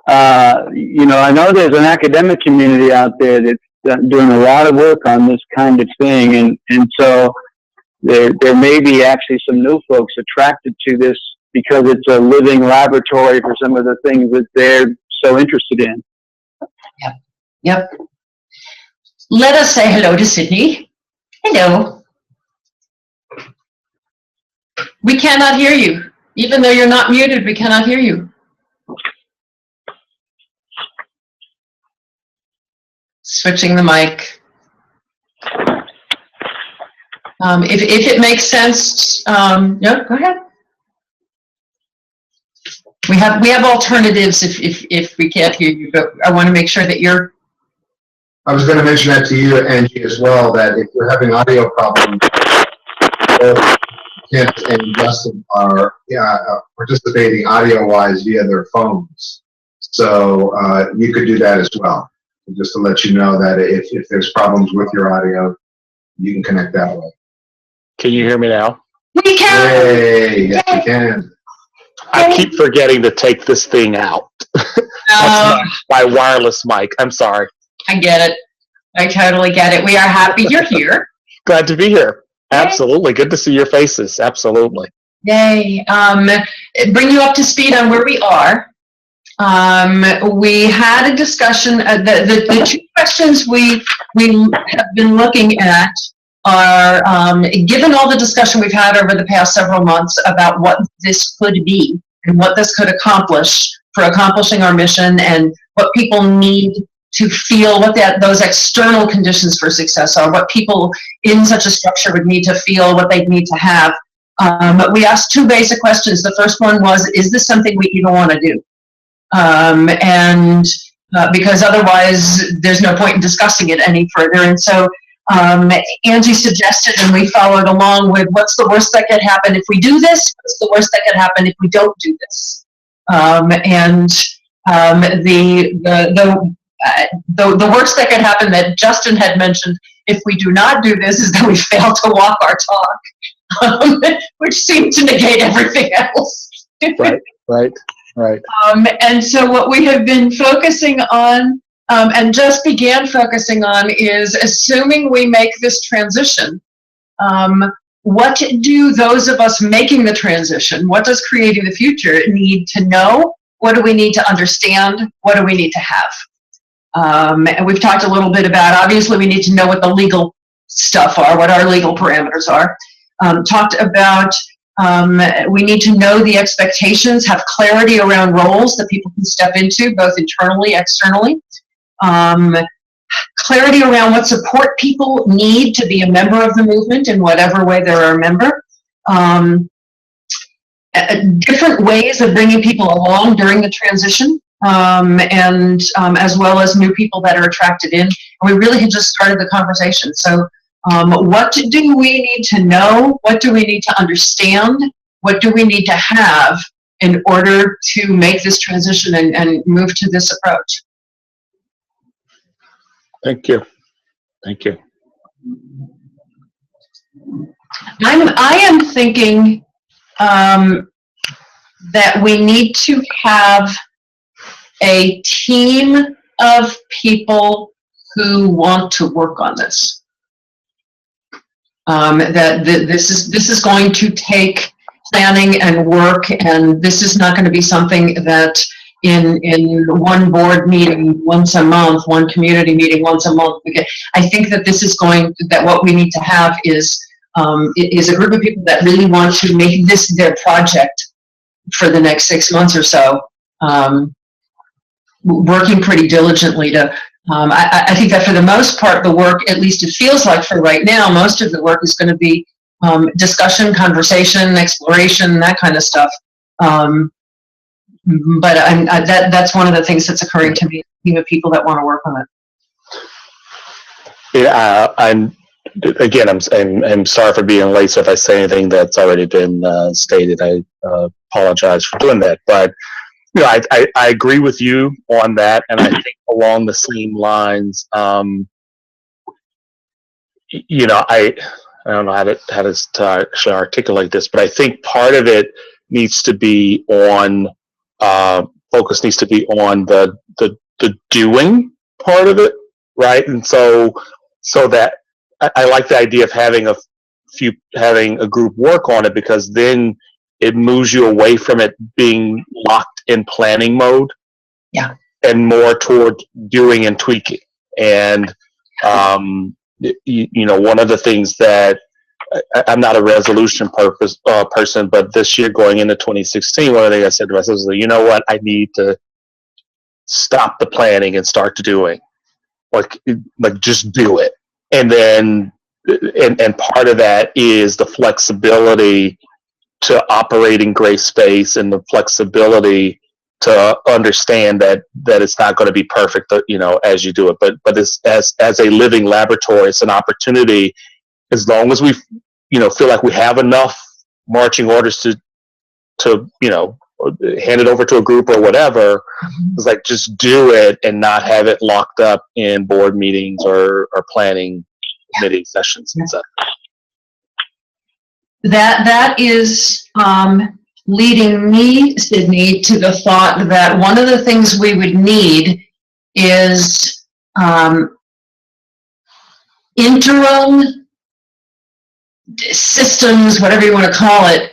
I know there's an academic community out there that's doing a lot of work on this kind of thing, and so there may be actually some new folks attracted to this because it's a living laboratory for some of the things that they're so interested in. Yep. Let us say hello to Sydney. Hello. We cannot hear you. Even though you're not muted, we cannot hear you. Switching the mic. If it makes sense, no, go ahead. We have alternatives if we can't hear you, but I want to make sure that you're. I was going to mention that to you, Angie, as well, that if you're having audio problems, both Kent and Justin are participating audio-wise via their phones. So you could do that as well. Just to let you know that if there's problems with your audio, you can connect that way. Can you hear me now? We can. Hey, yes, we can. I keep forgetting to take this thing out. That's my wireless mic. I'm sorry. I get it. I totally get it. We are happy you're here. Glad to be here. Absolutely. Good to see your faces. Absolutely. Yay. Bring you up to speed on where we are. We had a discussion. The two questions we have been looking at are, given all the discussion we've had over the past several months about what this could be and what this could accomplish for accomplishing our mission and what people need to feel, what those external conditions for success are, what people in such a structure would need to feel, what they need to have. We asked two basic questions. The first one was, is this something we even want to do? Because otherwise there's no point in discussing it any further. And so Angie suggested, and we followed along with, what's the worst that could happen if we do this? What's the worst that could happen if we don't do this? The worst that could happen that Justin had mentioned if we do not do this is that we fail to walk our talk, which seemed to negate everything else. Right. And so what we have been focusing on, and just began focusing on, is assuming we make this transition, what do those of us making the transition, what does creating the future need to know? What do we need to understand? What do we need to have? And we've talked a little bit about, obviously we need to know what the legal stuff are, what our legal parameters are. Talked about we need to know the expectations, have clarity around roles that people can step into, both internally, externally. Clarity around what support people need to be a member of the movement in whatever way they're a member. Different ways of bringing people along during the transition, and as well as new people that are attracted in. And we really had just started the conversation. So what do we need to know? What do we need to understand? What do we need to have in order to make this transition and move to this approach? Thank you. I am thinking that we need to have a team of people who want to work on this. This is going to take planning and work, and this is not going to be something that in one board meeting once a month, one community meeting once a month. I think that that what we need to have is a group of people that really want to make this their project for the next 6 months or so, working pretty diligently to. I think that for the most part, the work, at least it feels like for right now, most of the work is going to be discussion, conversation, exploration, that kind of stuff. But that's one of the things that's occurring to me, a team of people that want to work on it. Yeah, I'm sorry for being late, so if I say anything that's already been stated, I apologize for doing that. But you know, I agree with you on that, and I think along the same lines, you know, I don't know how to actually articulate this, but I think part of it needs to be on focus needs to be on the doing part of it, right? And so that I like the idea of having a group work on it, because then it moves you away from it being locked in planning mode, Yeah, and more toward doing and tweaking. And you know, one of the things that I'm not a resolution person, but this year going into 2016, one of the things I said to myself was, you know what, I need to stop the planning and start to doing, like just do it. And then, and part of that is the flexibility to operate in gray space, and the flexibility to understand that it's not going to be perfect, you know, as you do it. But it's, as a living laboratory, it's an opportunity, as long as we, you know, feel like we have enough marching orders to you know, hand it over to a group or whatever. It's like, just do it and not have it locked up in board meetings or planning committee sessions and stuff. that is leading me, Sydney, to the thought that one of the things we would need is interim systems, whatever you want to call it,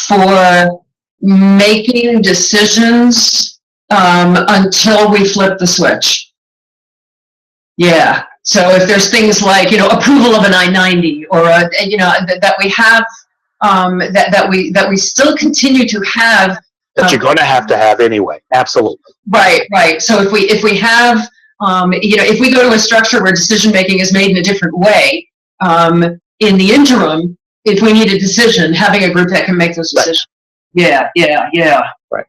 for making decisions until we flip the switch. Yeah. So if there's things like, you know, approval of an I-90, or you know, that we have, that we still continue to have. That you're going to have anyway. Absolutely. Right. So if we have, you know, if we go to a structure where decision making is made in a different way, in the interim, if we need a decision, having a group that can make those decisions. Right. Yeah. Right.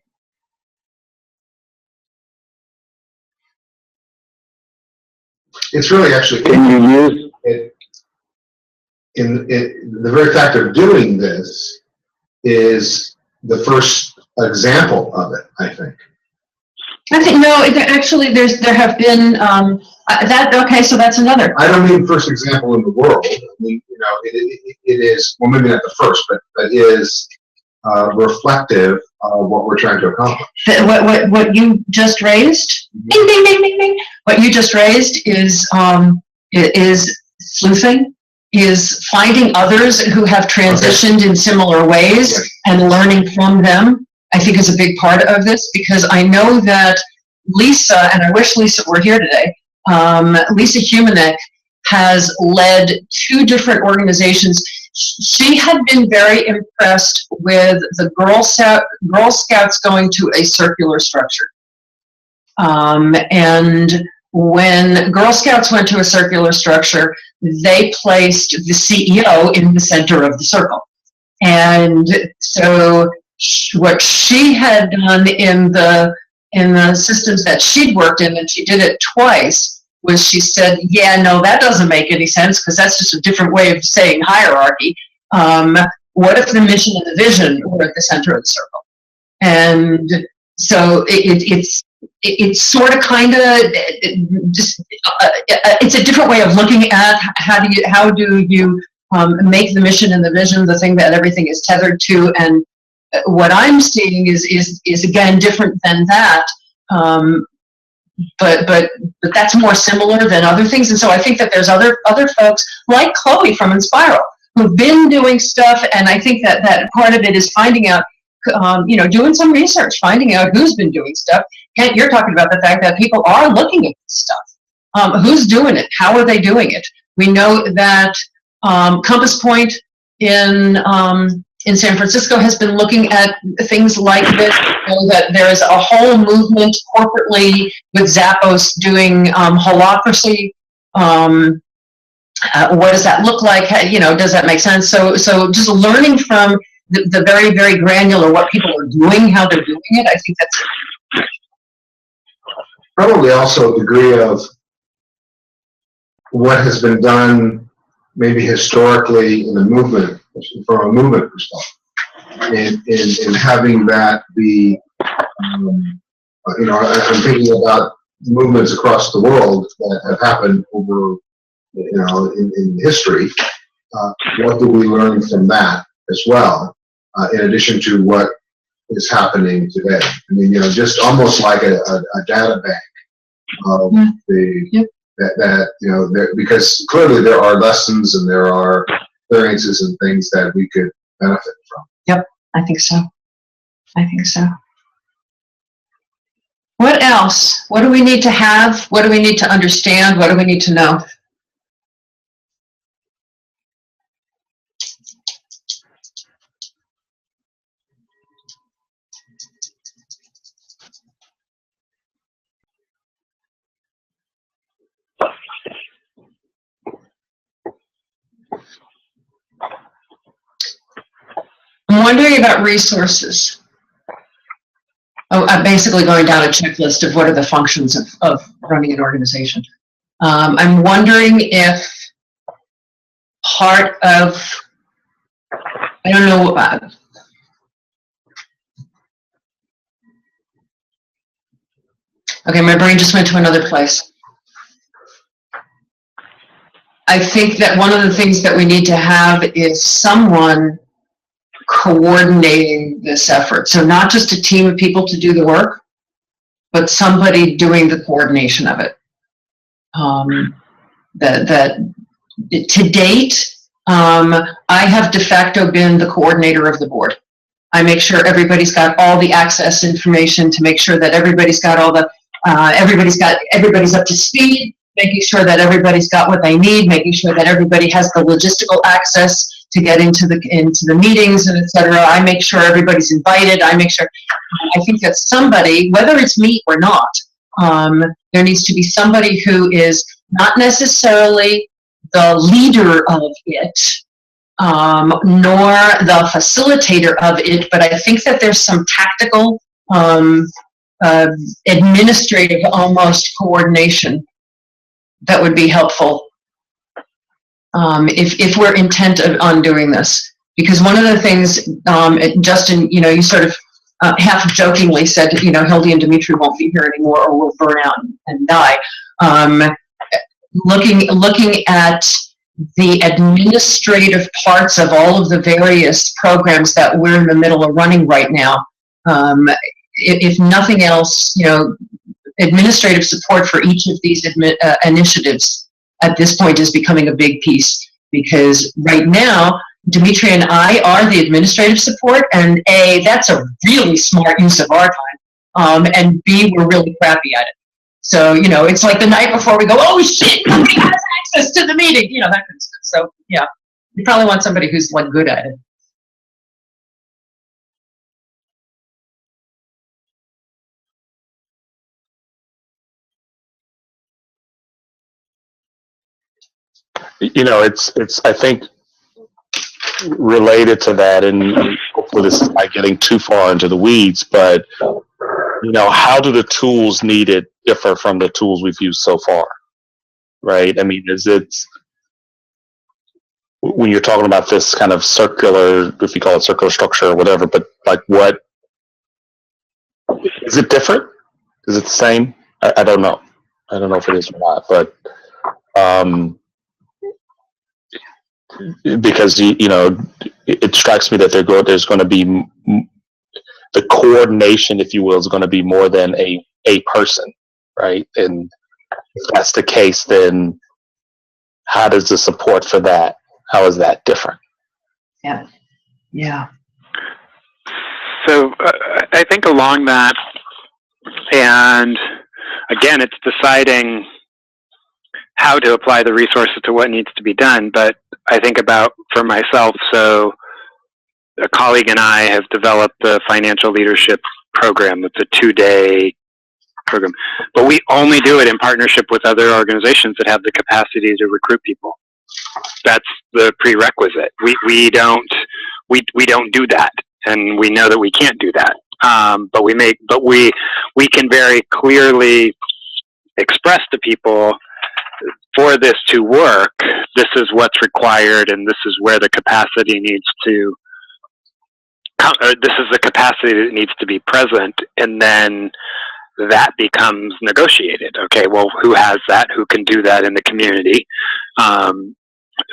It's really actually, Can you use? the very fact of doing this is the first example of it, I think. I think, no, actually, there have been, okay, so that's another. I don't mean first example in the world. I mean, you know, it is, well, maybe not the first, but is reflective of what we're trying to accomplish. What you just raised, ding, ding, ding, ding, ding. What you just raised is sleuthing, is finding others who have transitioned in similar ways and learning from them, I think is a big part of this, because I know that Lisa, and I wish Lisa were here today, Lisa Humanek has led 2 different organizations. She had been very impressed with the Girl Scouts going to a circular structure. And when Girl Scouts went to a circular structure, they placed the CEO in the center of the circle. And so what she had done in the systems that she'd worked in, and she did it twice, was she said, yeah, no, that doesn't make any sense, because that's just a different way of saying hierarchy. What if the mission and the vision were at the center of the circle? And so it's sort of kind of just it's a different way of looking at how do you make the mission and the vision the thing that everything is tethered to. And what I'm seeing is again different than that, but that's more similar than other things. And so I think that there's other folks like Chloe from Inspiral who've been doing stuff, and I think that part of it is finding out, you know, doing some research, finding out who's been doing stuff. Kent, you're talking about the fact that people are looking at this stuff. Who's doing it? How are they doing it? We know that Compass Point in San Francisco has been looking at things like this. You know, that there is a whole movement corporately with Zappos doing holacracy. What does that look like? You know, does that make sense? So just learning from the very, very granular what people are doing, how they're doing it, I think that's Probably also a degree of what has been done maybe historically in the movement, from a movement perspective, in having that be I'm thinking about movements across the world that have happened over, in history. What do we learn from that as well, in addition to what is happening today? I mean, just almost like a data bank of because clearly there are lessons and there are experiences and things that we could benefit from. Yep, I think so. What else? What do we need to have? What do we need to understand? What do we need to know? I'm wondering about resources. Oh, I'm basically going down a checklist of what are the functions of running an organization. I'm wondering if part of, I don't know, okay, my brain just went to another place. I think that one of the things that we need to have is someone coordinating this effort. So not just a team of people to do the work, but somebody doing the coordination of it. To date, I have de facto been the coordinator of the board. I make sure everybody's got all the access information, to make sure that everybody's got all the, everybody's up to speed, making sure that everybody's got what they need, making sure that everybody has the logistical access to get into the meetings and etc. I make sure everybody's invited. I think that somebody, whether it's me or not, there needs to be somebody who is not necessarily the leader of it, nor the facilitator of it, but I think that there's some tactical, administrative almost coordination that would be helpful. If we're intent on doing this, because one of the things, Justin, you sort of half jokingly said, Hildy and Dimitri won't be here anymore, or will burn out and die. Looking at the administrative parts of all of the various programs that we're in the middle of running right now, if nothing else, administrative support for each of these initiatives at this point is becoming a big piece, because right now, Dimitri and I are the administrative support, and A, that's a really smart use of our time, and B, we're really crappy at it. So, it's like the night before we go, oh shit, nobody has access to the meeting, that kind of stuff. So, yeah, you probably want somebody who's like good at it. It's I think related to that, and hopefully this is not getting too far into the weeds, but how do the tools needed differ from the tools we've used so far, right? I mean, is it, when you're talking about this kind of circular, if you call it circular structure or whatever, but like, what is it different? Is it the same? I don't know. I don't know if it is or not, but because it strikes me that there's going to be the coordination, if you will, is going to be more than a person, right? And if that's the case, then how does the support for that? How is that different? Yeah. So I think along that, and again, it's deciding how to apply the resources to what needs to be done. But I think about, for myself, so a colleague and I have developed the financial leadership program. It's a 2-day program, but we only do it in partnership with other organizations that have the capacity to recruit people. That's the prerequisite. We don't do that, and we know that we can't do that. But we can very clearly express to people, for this to work, this is what's required, and this is where the capacity needs to this is the capacity that needs to be present, and then that becomes negotiated. Okay, well, who has that? Who can do that in the community?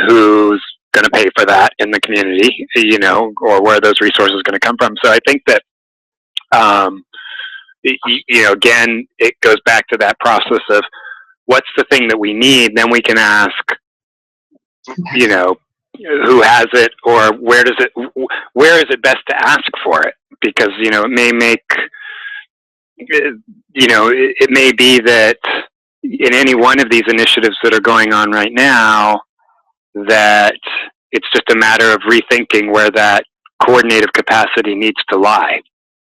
Who's going to pay for that in the community? You know, or where are those resources going to come from? So I think that, you know, again, it goes back to that process of what's the thing that we need. Then we can ask, you know, who has it, or where is it best to ask for it? Because, you know, it may make, you know, it may be that in any one of these initiatives that are going on right now, that it's just a matter of rethinking where that coordinative capacity needs to lie.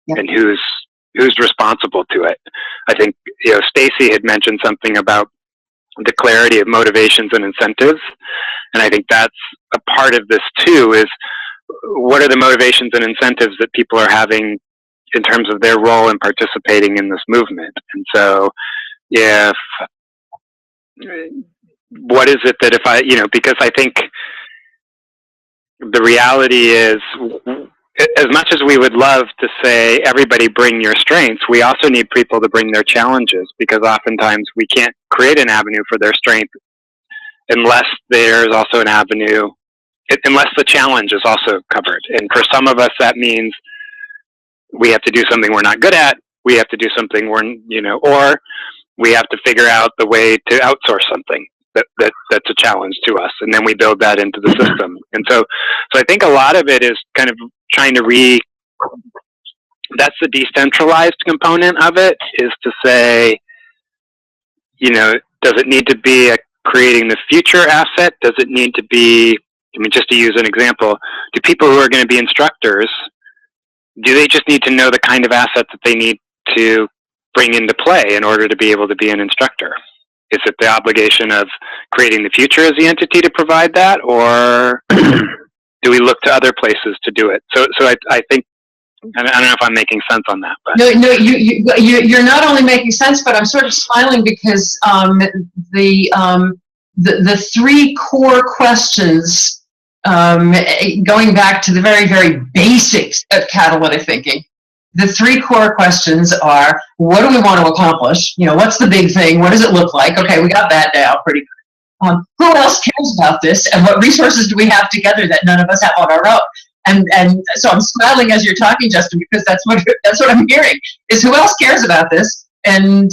Yep. And who's responsible to it. I think, you know, Stacy had mentioned something about the clarity of motivations and incentives, and I think that's a part of this too, is what are the motivations and incentives that people are having in terms of their role in participating in this movement. And so what is it that if I, you know, because I think the reality is, as much as we would love to say, everybody bring your strengths, we also need people to bring their challenges, because oftentimes we can't create an avenue for their strength unless there's also an avenue, unless the challenge is also covered. And for some of us, that means we have to do something we're not good at, we have to do something we're, you know, or we have to figure out the way to outsource something that's a challenge to us, and then we build that into the system. And so I think a lot of it is kind of trying to that's the decentralized component of it, is to say, you know, does it need to be creating the future asset? Does it need to be, I mean, just to use an example, do people who are going to be instructors, do they just need to know the kind of asset that they need to bring into play in order to be able to be an instructor? Is it the obligation of creating the future as the entity to provide that, or do we look to other places to do it? So I think, I don't know if I'm making sense on that. But. No, you're not only making sense, but I'm sort of smiling because the three core questions, going back to the very, very basics of catalytic thinking, the three core questions are, what do we want to accomplish? You know, what's the big thing? What does it look like? Okay, we got that down pretty good. Who else cares about this? And what resources do we have together that none of us have on our own? And so I'm smiling as you're talking, Justin, because that's what I'm hearing, is who else cares about this? And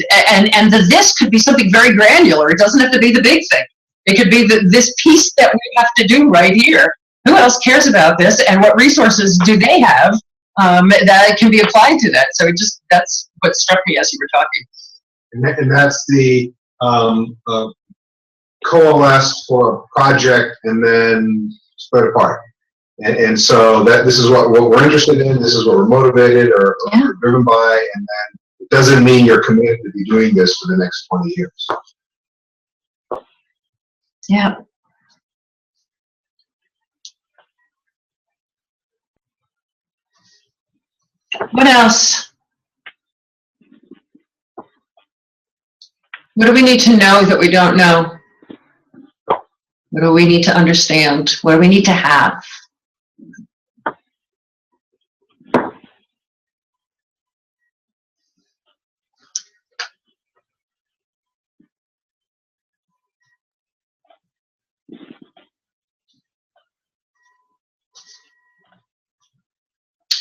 this could be something very granular. It doesn't have to be the big thing. It could be this piece that we have to do right here. Who else cares about this? And what resources do they have that can be applied to that? So that's what struck me as you were talking. And that's the coalesce for a project and then split apart. And so this is what we're interested in, this is what we're motivated or driven by, and then it doesn't mean you're committed to be doing this for the next 20 years. Yeah. What else? What do we need to know that we don't know? What do we need to understand? What do we need to have?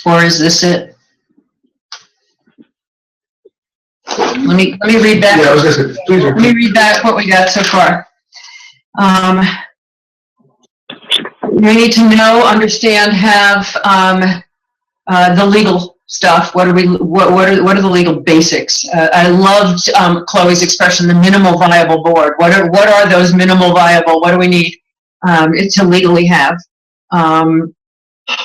Or is this it? Let me read back. Yeah, I was gonna say, please let me read back what we got so far. We need to know, understand, have the legal stuff. What are the legal basics? I loved Chloe's expression, the minimal viable board. What are those minimal viable? What do we need to legally have?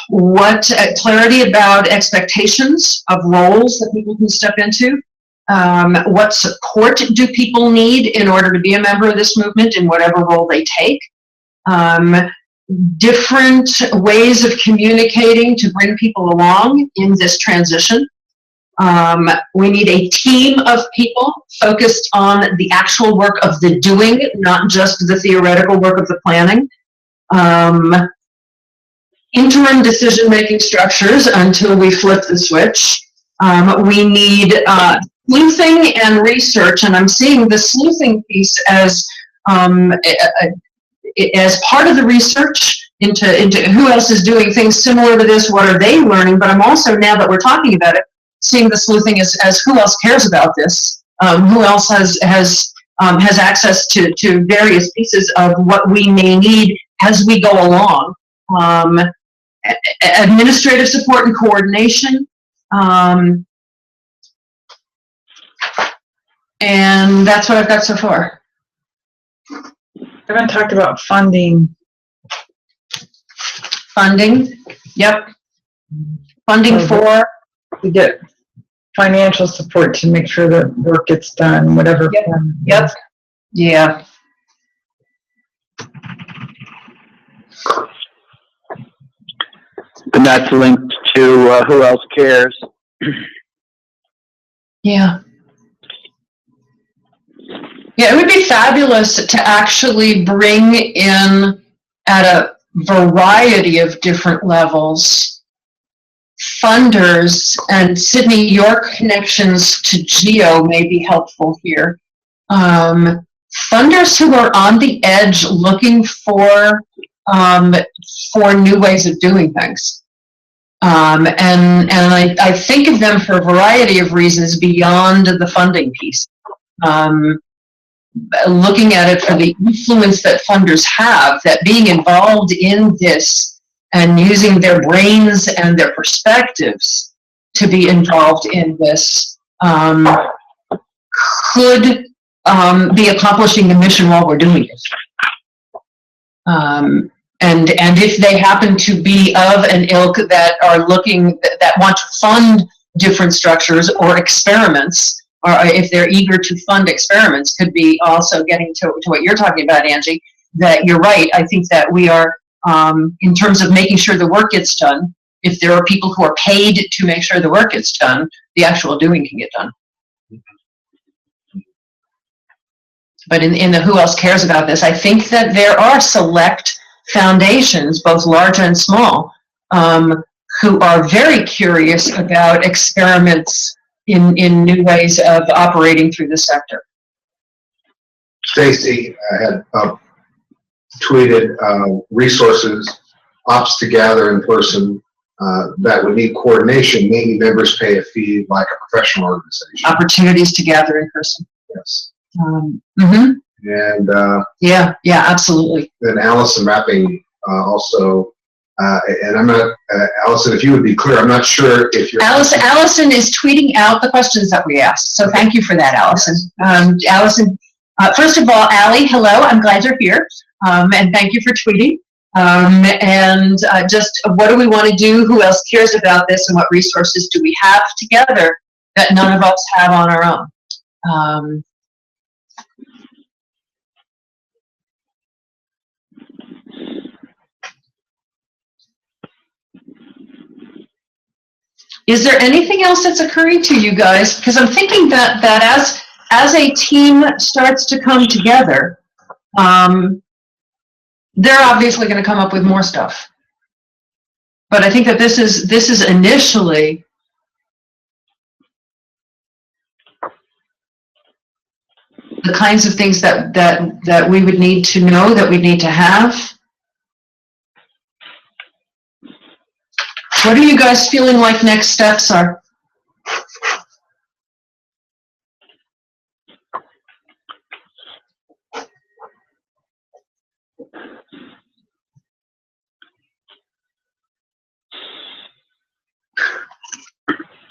What clarity about expectations of roles that people can step into? What support do people need in order to be a member of this movement in whatever role they take? Different ways of communicating to bring people along in this transition. We need a team of people focused on the actual work of the doing, not just the theoretical work of the planning. interim decision-making structures until we flip the switch. We need sleuthing and research, and I'm seeing the sleuthing piece as part of the research into who else is doing things similar to this, what are they learning, but I'm also, now that we're talking about it, seeing the sleuthing as who else cares about this, who else has access to various pieces of what we may need as we go along. Administrative support and coordination, and that's what I've got so far. I haven't talked about funding. Funding, yep. Funding for? To get financial support to make sure that work gets done, whatever. Yep. Yep. Yeah. And that's linked to Who Else Cares. Yeah. Yeah, it would be fabulous to actually bring in, at a variety of different levels, funders, and Sydney, your connections to GEO may be helpful here. Funders who are on the edge looking for new ways of doing things. And I think of them for a variety of reasons beyond the funding piece. Looking at it for the influence that funders have, that being involved in this and using their brains and their perspectives to be involved in this could be accomplishing the mission while we're doing it. And if they happen to be of an ilk that are looking, that want to fund different structures or experiments, or if they're eager to fund experiments, could be also getting to what you're talking about, Angie, that you're right. I think that we are, in terms of making sure the work gets done, if there are people who are paid to make sure the work gets done, the actual doing can get done. But in the who else cares about this, I think that there are select foundations, both large and small, who are very curious about experiments in new ways of operating through the sector. Stacy had tweeted resources, ops to gather in person that would need coordination. Maybe members pay a fee like a professional organization. Opportunities to gather in person. Yes. Mm-hmm. And yeah, absolutely. then Allison Mapping also, and I'm not, Allison, if you would be clear, I'm not sure if you're... Allison is tweeting out the questions that we asked, so thank you for that, Allison. Allison, first of all, Allie, hello, I'm glad you're here, and thank you for tweeting. Just what do we want to do, who else cares about this, and what resources do we have together that none of us have on our own? Is there anything else that's occurring to you guys? Because I'm thinking that as a team starts to come together, they're obviously going to come up with more stuff. But I think that this is initially the kinds of things that we would need to know, that we need to have. What are you guys feeling like next steps are?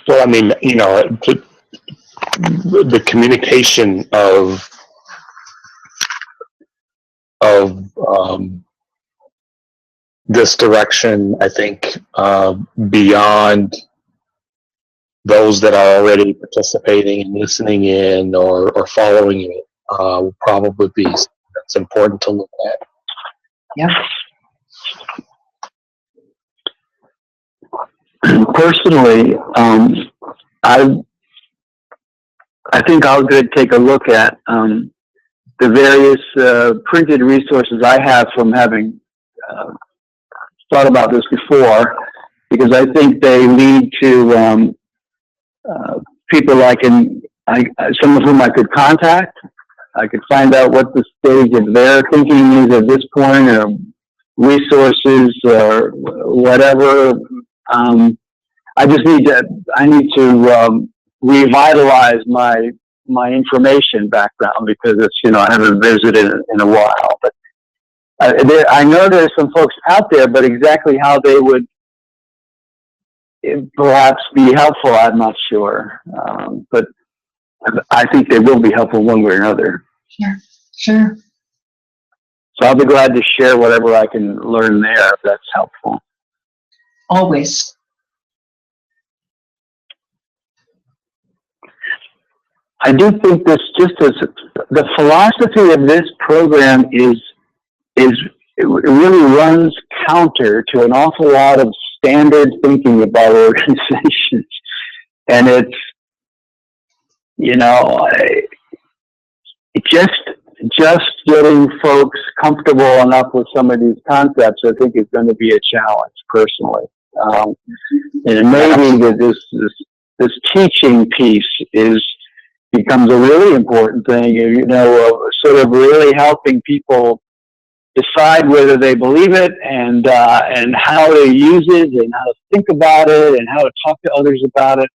Well, I mean, you know, the communication of this direction, I think, beyond those that are already participating and listening in or following it, will probably be that's important to look at. Yeah. Personally, I think I'll take a look at the various printed resources I have from having thought about this before, because I think they lead to people some of whom I could contact. I could find out what the stage of their thinking is at this point, or resources, or whatever. I need to revitalize my information background, because it's, I haven't visited in a while. But I know there's some folks out there, but exactly how they would perhaps be helpful, I'm not sure. But I think they will be helpful one way or another. Sure. So I'll be glad to share whatever I can learn there, if that's helpful. Always. I do think this, just as the philosophy of this program it really runs counter to an awful lot of standard thinking about organizations. And it's, just getting folks comfortable enough with some of these concepts, I think, is going to be a challenge, personally. And maybe that this teaching piece becomes a really important thing, sort of really helping people decide whether they believe it, and how to use it, and how to think about it, and how to talk to others about it.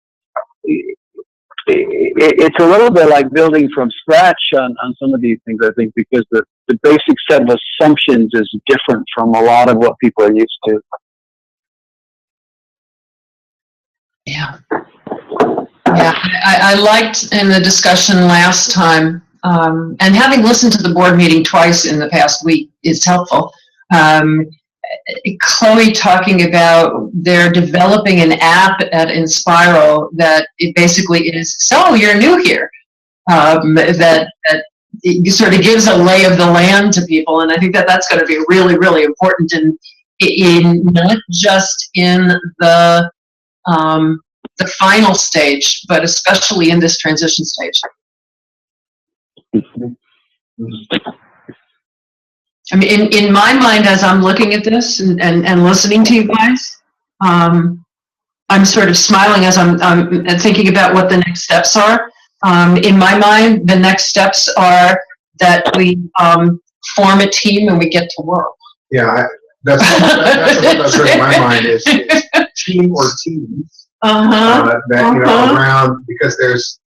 It's a little bit like building from scratch on some of these things, I think, because the basic set of assumptions is different from a lot of what people are used to. Yeah. Yeah, I liked in the discussion last time, and having listened to the board meeting twice in the past week is helpful. Chloe talking about they're developing an app at Inspiral that it basically is, so you're new here, that it sort of gives a lay of the land to people, and I think that's going to be really, really important in not just in the final stage, but especially in this transition stage. I mean, in my mind, as I'm looking at this and listening to you guys, I'm sort of smiling as I'm thinking about what the next steps are. In my mind, the next steps are that we form a team and we get to work. Yeah, that's in my mind is team or teams. Around, because there's,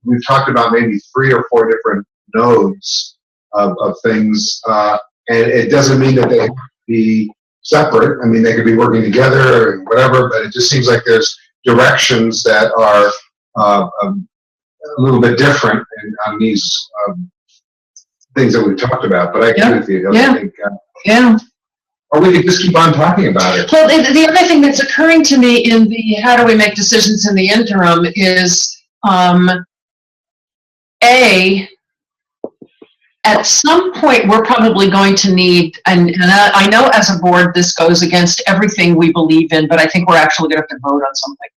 we've talked about maybe 3 or 4 different nodes of things, and it doesn't mean that they have to be separate. I mean, they could be working together or whatever, but it just seems like there's directions that are a little bit different on these things that we've talked about. But I agree with you. I think, or we could just keep on talking about it. Well, the other thing that's occurring to me in the how do we make decisions in the interim is, at some point we're probably going to need, and I know as a board this goes against everything we believe in, but I think we're actually going to have to vote on something.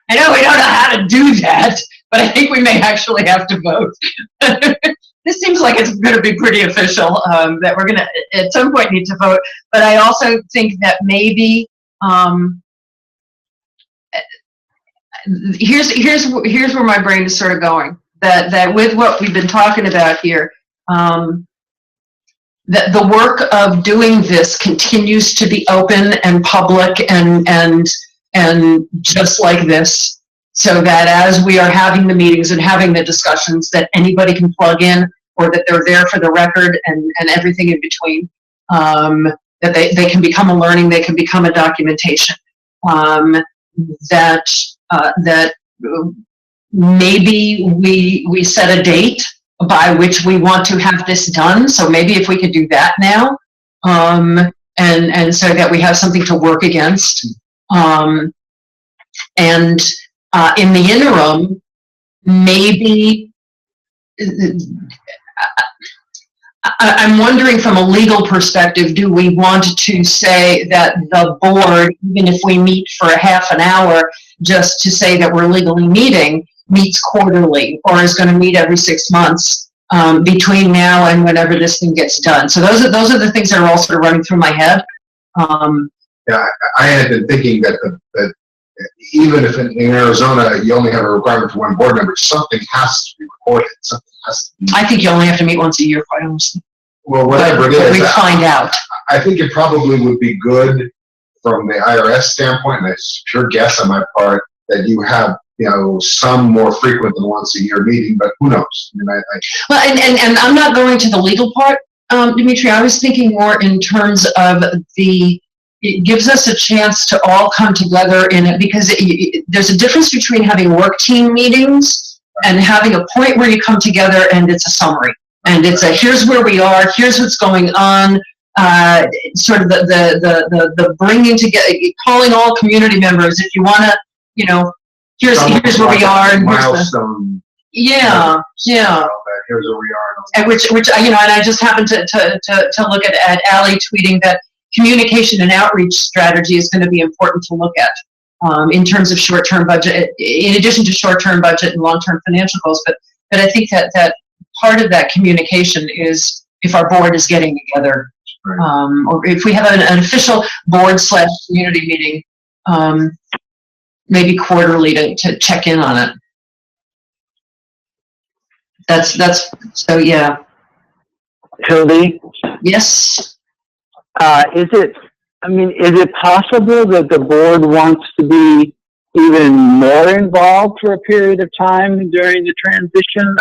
I know we don't know how to do that, but I think we may actually have to vote. This seems like it's going to be pretty official, that we're going to at some point need to vote. But I also think that maybe here's where my brain is sort of going. That with what we've been talking about here, that the work of doing this continues to be open and public and just like this, so that as we are having the meetings and having the discussions, that anybody can plug in, or that they're there for the record and everything in between, that they can become a learning, they can become a documentation, that maybe we set a date by which we want to have this done. So maybe if we could do that now, and so that we have something to work against. And in the interim, maybe I'm wondering from a legal perspective, do we want to say that the board, even if we meet for a half an hour, just to say that we're legally meeting, meets quarterly or is going to meet every 6 months, between now and whenever this thing gets done. So those are the things that are all sort of running through my head. Yeah, I had been thinking that that even if in Arizona you only have a requirement for one board member, something has to be recorded. Something has to be. I think you only have to meet once a year, quite honestly. Well, whatever it But is, we find out. I think it probably would be good from the IRS standpoint, and it's pure guess on my part, that you have, some more frequent than once a year meeting, but who knows? I mean, Well, and I'm not going to the legal part, Dimitri. I was thinking more in terms of it gives us a chance to all come together in it, because there's a difference between having work team meetings and having a point where you come together and it's a summary. And it's here's where we are, here's what's going on, sort of the bringing together, calling all community members if you want to, here's where we are. And milestone. Yeah. Here's where we are. And which and I just happened to look at Ally tweeting that communication and outreach strategy is going to be important to look at in terms of short-term budget, in addition to short-term budget and long-term financial goals. But I think that part of that communication is if our board is getting together, or if we have an official board/community meeting, maybe quarterly to check in on it. That's so, yeah. Hildy? Yes. Is it possible that the board wants to be even more involved for a period of time during the transition?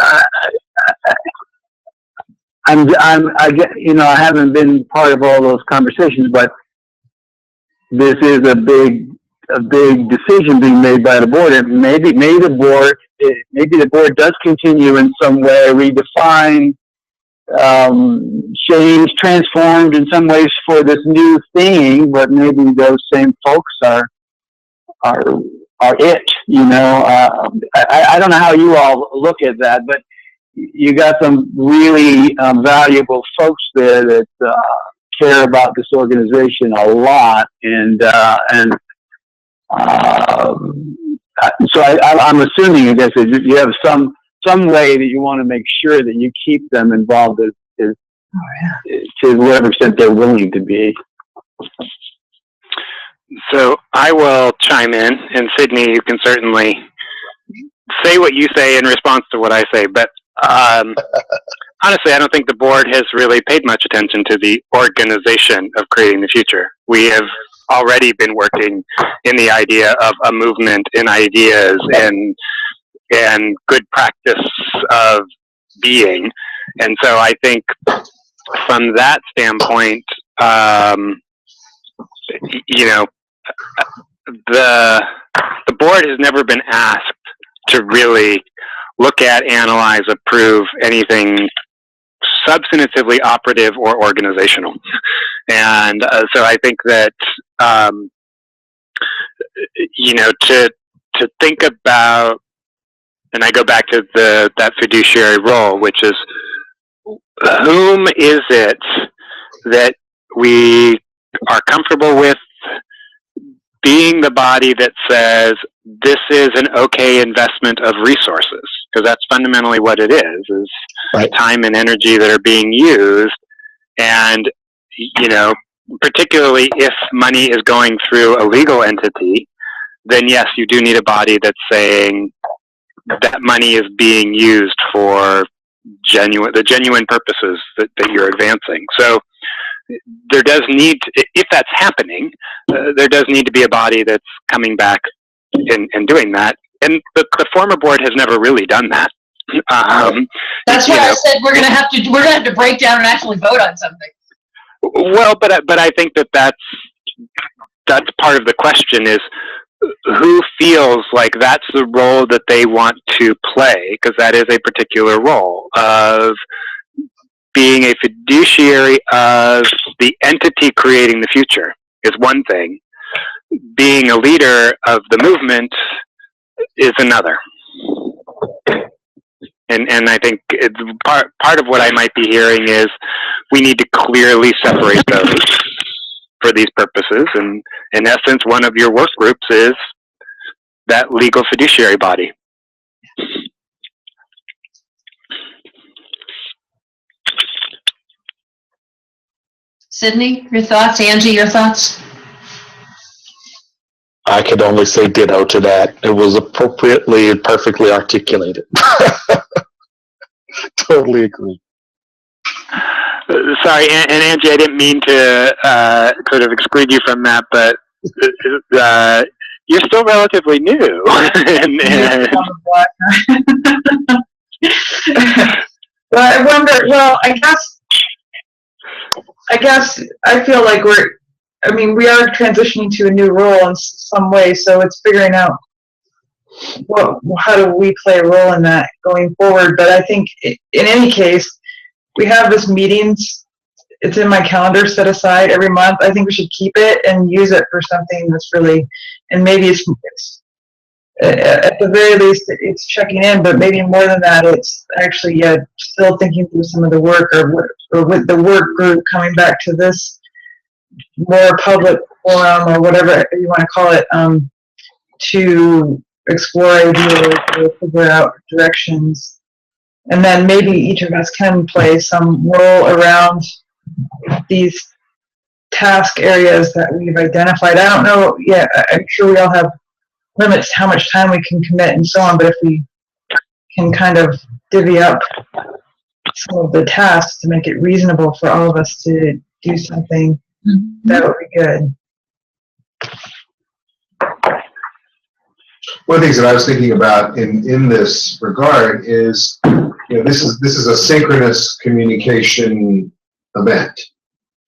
I haven't been part of all those conversations, but this is a big decision being made by the board, and maybe the board does continue in some way, redefine, changed, transformed in some ways for this new thing, but maybe those same folks are it. I don't know how you all look at that, but you got some really valuable folks there that care about this organization a lot, and so I'm assuming, I guess, that you have some way that you want to make sure that you keep them involved to whatever extent they're willing to be. So I will chime in, and Sydney, you can certainly say what you say in response to what I say, but honestly, I don't think the board has really paid much attention to the organization of creating the future. We have already been working in the idea of a movement in ideas and good practice of being. And so I think from that standpoint, the board has never been asked to really look at, analyze, approve anything substantively operative or organizational. And so I think that, to think about, and I go back to that fiduciary role, which is, whom is it that we are comfortable with being the body that says this is an okay investment of resources? Because that's fundamentally what it is right. Time and energy that are being used. And, particularly if money is going through a legal entity, then yes, you do need a body that's saying that money is being used for the genuine purposes that you're advancing. So there does need, if that's happening, there does need to be a body that's coming back and doing that. And the former board has never really done that. That's why I said we're gonna have to break down and actually vote on something. Well, but I think that's part of the question is, who feels like that's the role that they want to play, because that is a particular role of being a fiduciary of the entity creating the future is one thing. Being a leader of the movement is another. And I think part of what I might be hearing is we need to clearly separate those for these purposes. And in essence, one of your work groups is that legal fiduciary body. Sydney, your thoughts? Angie, your thoughts? I could only say ditto to that. It was appropriately and perfectly articulated. Totally agree. Sorry, and Angie, I didn't mean to sort of exclude you from that, but you're still relatively new. Well, I wonder. Well, I guess I feel like we are transitioning to a new role in some way, so it's figuring out how do we play a role in that going forward. But I think in any case, we have this meetings. It's in my calendar set aside every month. I think we should keep it and use it for something that's really, and maybe it's at the very least it's checking in, but maybe more than that, it's actually still thinking through some of the work, or with the work group coming back to this more public forum or whatever you want to call it, to explore ideas or figure out directions. And then maybe each of us can play some role around these task areas that we've identified. I don't know, I'm sure we all have limits to how much time we can commit and so on, but if we can kind of divvy up some of the tasks to make it reasonable for all of us to do something, that would be good. One of the things that I was thinking about in this regard is, this is a synchronous communication event,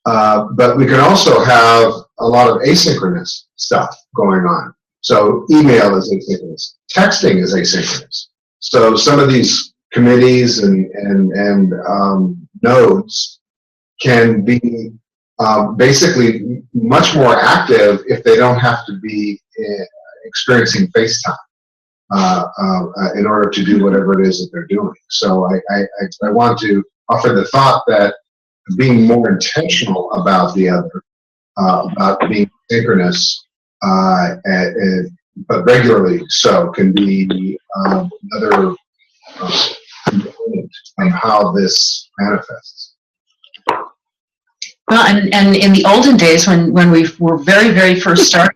but we can also have a lot of asynchronous stuff going on. So email is asynchronous, texting is asynchronous. So some of these committees and nodes can be basically much more active if they don't have to be experiencing FaceTime in order to do whatever it is that they're doing. So I want to offer the thought that being more intentional about the other, about being synchronous, but regularly so, can be another component of how this manifests. Well, and in the olden days, when we were very, very first started,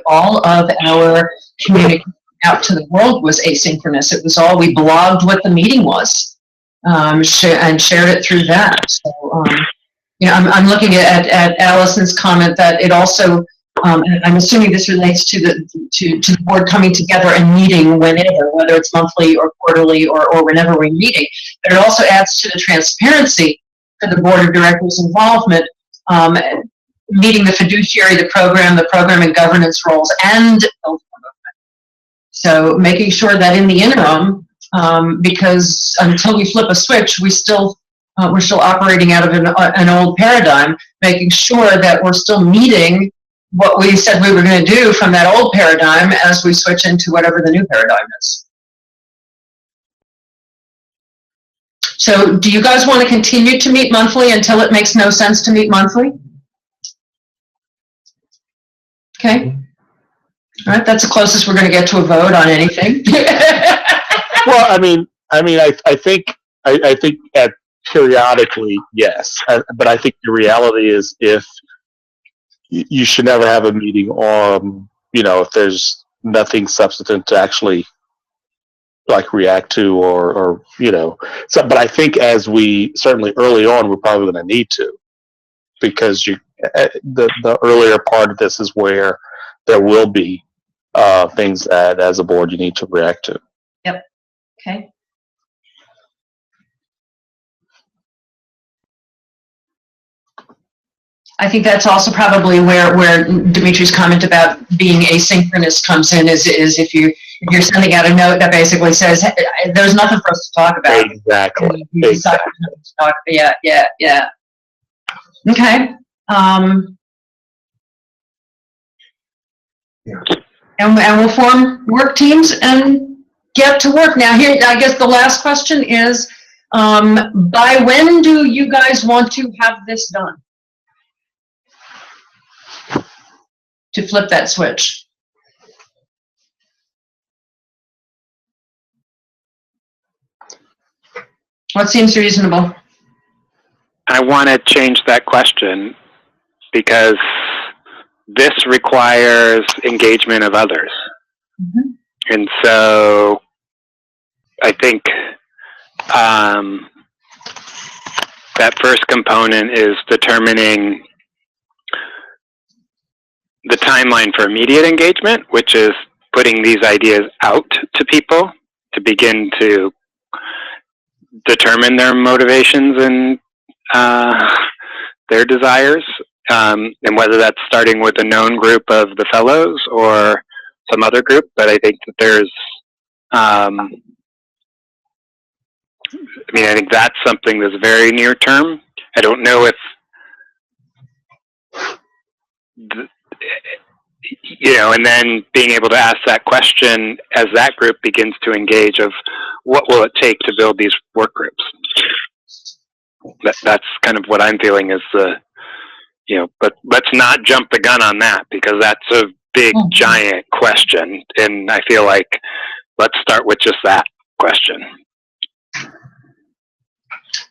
all of our communication out to the world was asynchronous. It was all, we blogged what the meeting was, and shared it through that. So, I'm looking at Allison's comment that it also, and I'm assuming this relates to the board coming together and meeting whenever, whether it's monthly or quarterly or whenever we're meeting. But it also adds to the transparency for the board of directors' involvement, meeting the fiduciary, the program and governance roles, and so making sure that in the interim, because until we flip a switch, we're still operating out of an old paradigm, making sure that we're still meeting what we said we were going to do from that old paradigm as we switch into whatever the new paradigm is. So do you guys want to continue to meet monthly until it makes no sense to meet monthly? Okay. All right, that's the closest we're going to get to a vote on anything. Well, I think at periodically, yes, but I think the reality is if you should never have a meeting on, if there's nothing substantive to actually like react to or so, but I think as we certainly early on, we're probably going to need to, because the earlier part of this is where there will be things that as a board you need to react to. Yep. Okay. I think that's also probably where Dimitri's comment about being asynchronous comes in, is if you're sending out a note that basically says, hey, there's nothing for us to talk about. Exactly. Yeah. Okay. And we'll form work teams and get to work. Now here, I guess the last question is, by when do you guys want to have this done? To flip that switch. What seems reasonable? I want to change that question because this requires engagement of others. Mhm. And so I think that first component is determining the timeline for immediate engagement, which is putting these ideas out to people to begin to determine their motivations and their desires, and whether that's starting with a known group of the fellows or some other group. But I think that there's, I think that's something that's very near term. I don't know if, and then being able to ask that question as that group begins to engage of what will it take to build these work groups. That's kind of what I'm feeling is but let's not jump the gun on that because that's a big, giant question. And I feel like let's start with just that question.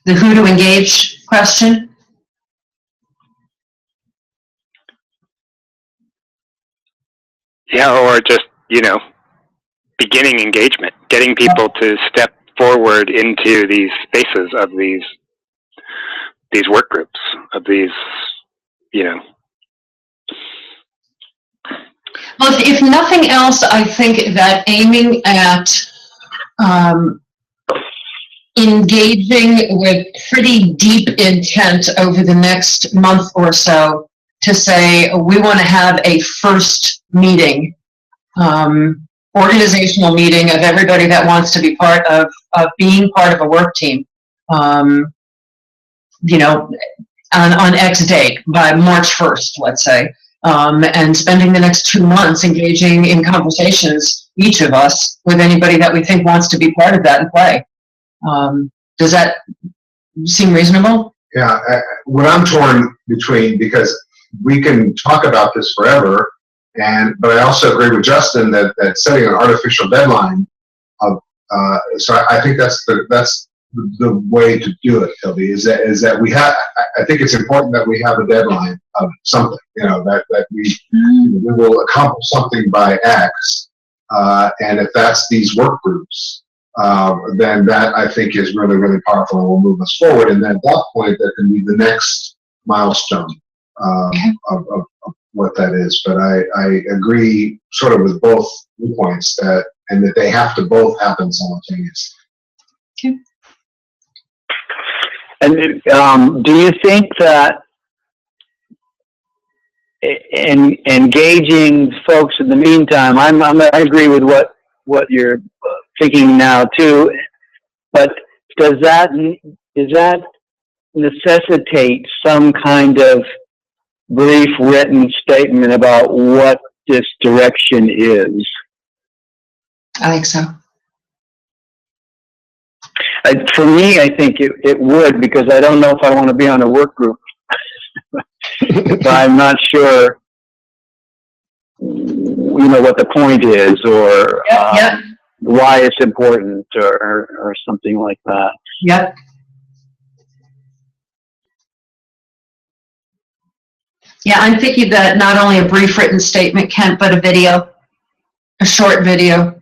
The who to engage question? Yeah, or just, beginning engagement, getting people to step forward into these spaces of these work groups, of these, Well, if nothing else, I think that aiming at engaging with pretty deep intent over the next month or so to say, we want to have a first meeting, organizational meeting of everybody that wants to be part of being part of a work team, on X date, by March 1st, let's say, and spending the next 2 months engaging in conversations, each of us, with anybody that we think wants to be part of that and play. Does that seem reasonable? Yeah, what I'm torn between, because we can talk about this forever, but I also agree with Justin that setting an artificial deadline so I think that's the way to do it, Toby, is that we have, I think it's important that we have a deadline of something, that we will accomplish something by X, and if that's these work groups, then that I think is really, really powerful and will move us forward. And then at that point, that can be the next milestone of what that is. But I agree sort of with both points and that they have to both happen simultaneously. Okay. And do you think that in engaging folks in the meantime, I agree with what you're thinking now too, but does that necessitate some kind of brief written statement about what this direction is? I think so. For me, I think it would, because I don't know if I want to be on a work group if I'm not sure, what the point is, or why it's important, or something like that. Yep. Yeah, I'm thinking that not only a brief written statement, Kent, but a short video.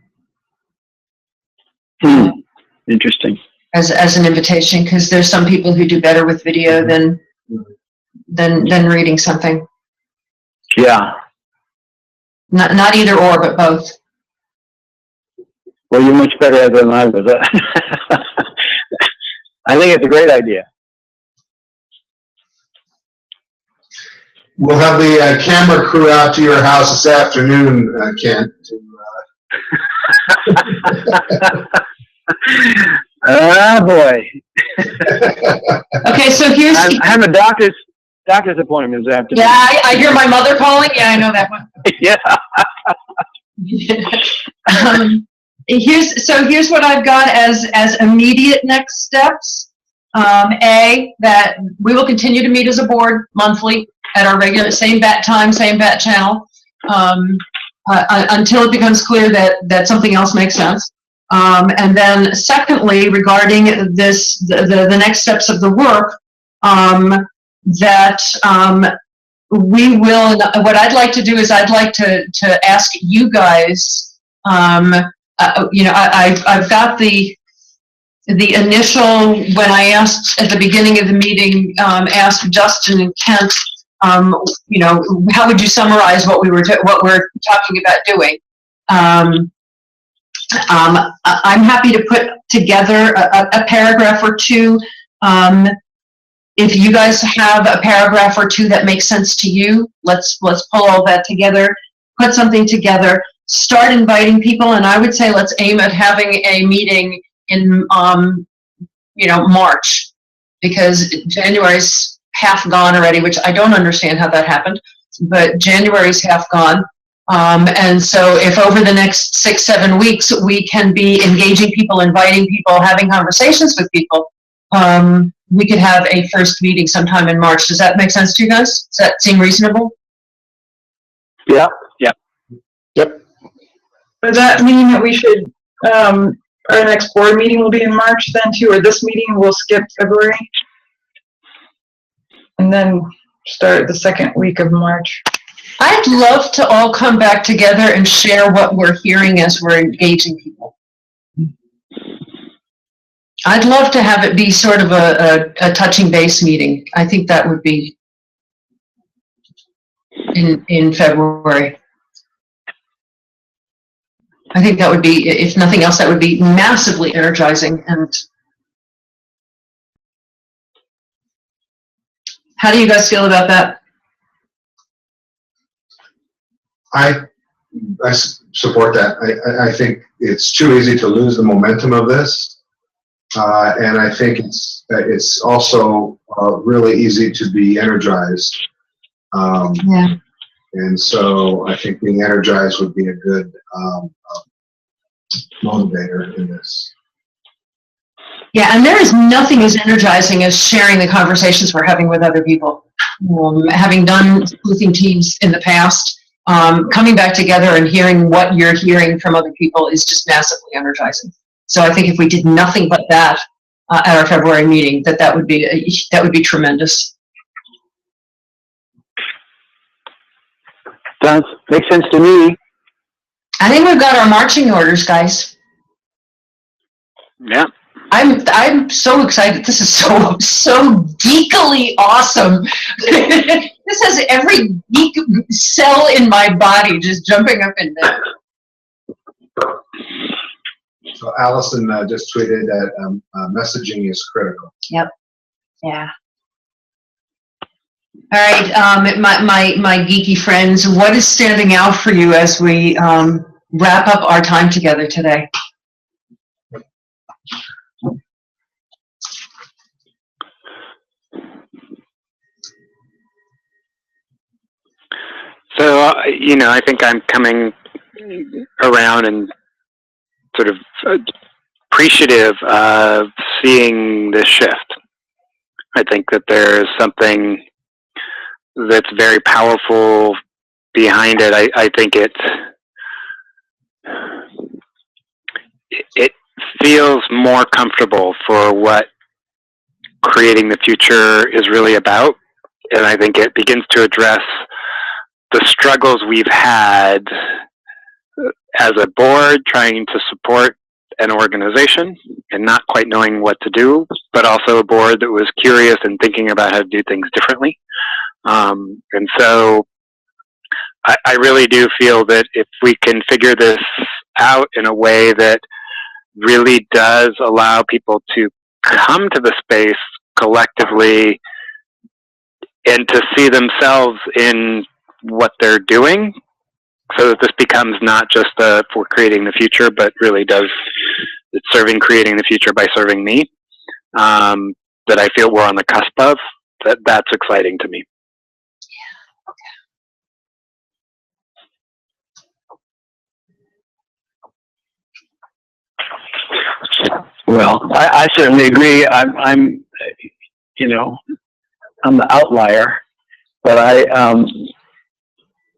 Interesting. As an invitation, because there's some people who do better with video than reading something. Yeah. Not either or, but both. Well, you're much better at it than I was. I think it's a great idea. We'll have the camera crew out to your house this afternoon, Kent. Boy. Okay, so here's. I have a doctor's appointment this afternoon. Yeah, I hear my mother calling. Yeah, I know that one. Yeah. Here's what I've got as immediate next steps. That we will continue to meet as a board monthly at our regular same bat time, same bat channel, until it becomes clear that something else makes sense. And then secondly, regarding the next steps of the work, that we will, what I'd like to do is I'd like to ask you guys, I've got the initial, when I asked at the beginning of the meeting, asked Justin and Kent, how would you summarize what we're talking about doing? I'm happy to put together a paragraph or two. If you guys have a paragraph or two that makes sense to you, let's pull all that together, put something together, start inviting people, and I would say let's aim at having a meeting in March, because January's half gone already, which I don't understand how that happened, but January's half gone. And so if over the next 6-7 weeks we can be engaging people, inviting people, having conversations with people, we could have a first meeting sometime in March. Does that make sense to you guys? Does that seem reasonable? Yeah. Yep. Does that mean that we should, our next board meeting will be in March then too, or this meeting will skip February? And then start the second week of March? I'd love to all come back together and share what we're hearing as we're engaging people. I'd love to have it be sort of a touching base meeting. I think that would be in February. I think that would be, if nothing else, that would be massively energizing. And how do you guys feel about that? I support that. I think it's too easy to lose the momentum of this. And I think it's also really easy to be energized. Yeah. And so I think being energized would be a good motivator in this. Yeah, and there is nothing as energizing as sharing the conversations we're having with other people. Having done sleuthing teams in the past, coming back together and hearing what you're hearing from other people is just massively energizing. So I think if we did nothing but that at our February meeting, that would be tremendous. Makes sense to me. I think we've got our marching orders, guys. Yeah. I'm so excited. This is so geekily awesome. This has every geek cell in my body just jumping up and down. So Allison just tweeted that messaging is critical. Yep. Yeah. All right, my geeky friends, what is standing out for you as we wrap up our time together today? So, I think I'm coming around and sort of appreciative of seeing this shift. I think that there's something that's very powerful behind it. I think it feels more comfortable for what creating the future is really about. And I think it begins to address the struggles we've had as a board trying to support an organization and not quite knowing what to do, but also a board that was curious and thinking about how to do things differently. And so I really do feel that if we can figure this out in a way that really does allow people to come to the space collectively and to see themselves in what they're doing, so that this becomes not just for creating the future, but really it's serving creating the future by serving me, that I feel we're on the cusp of, that's exciting to me. Well, I certainly agree. I'm the outlier, but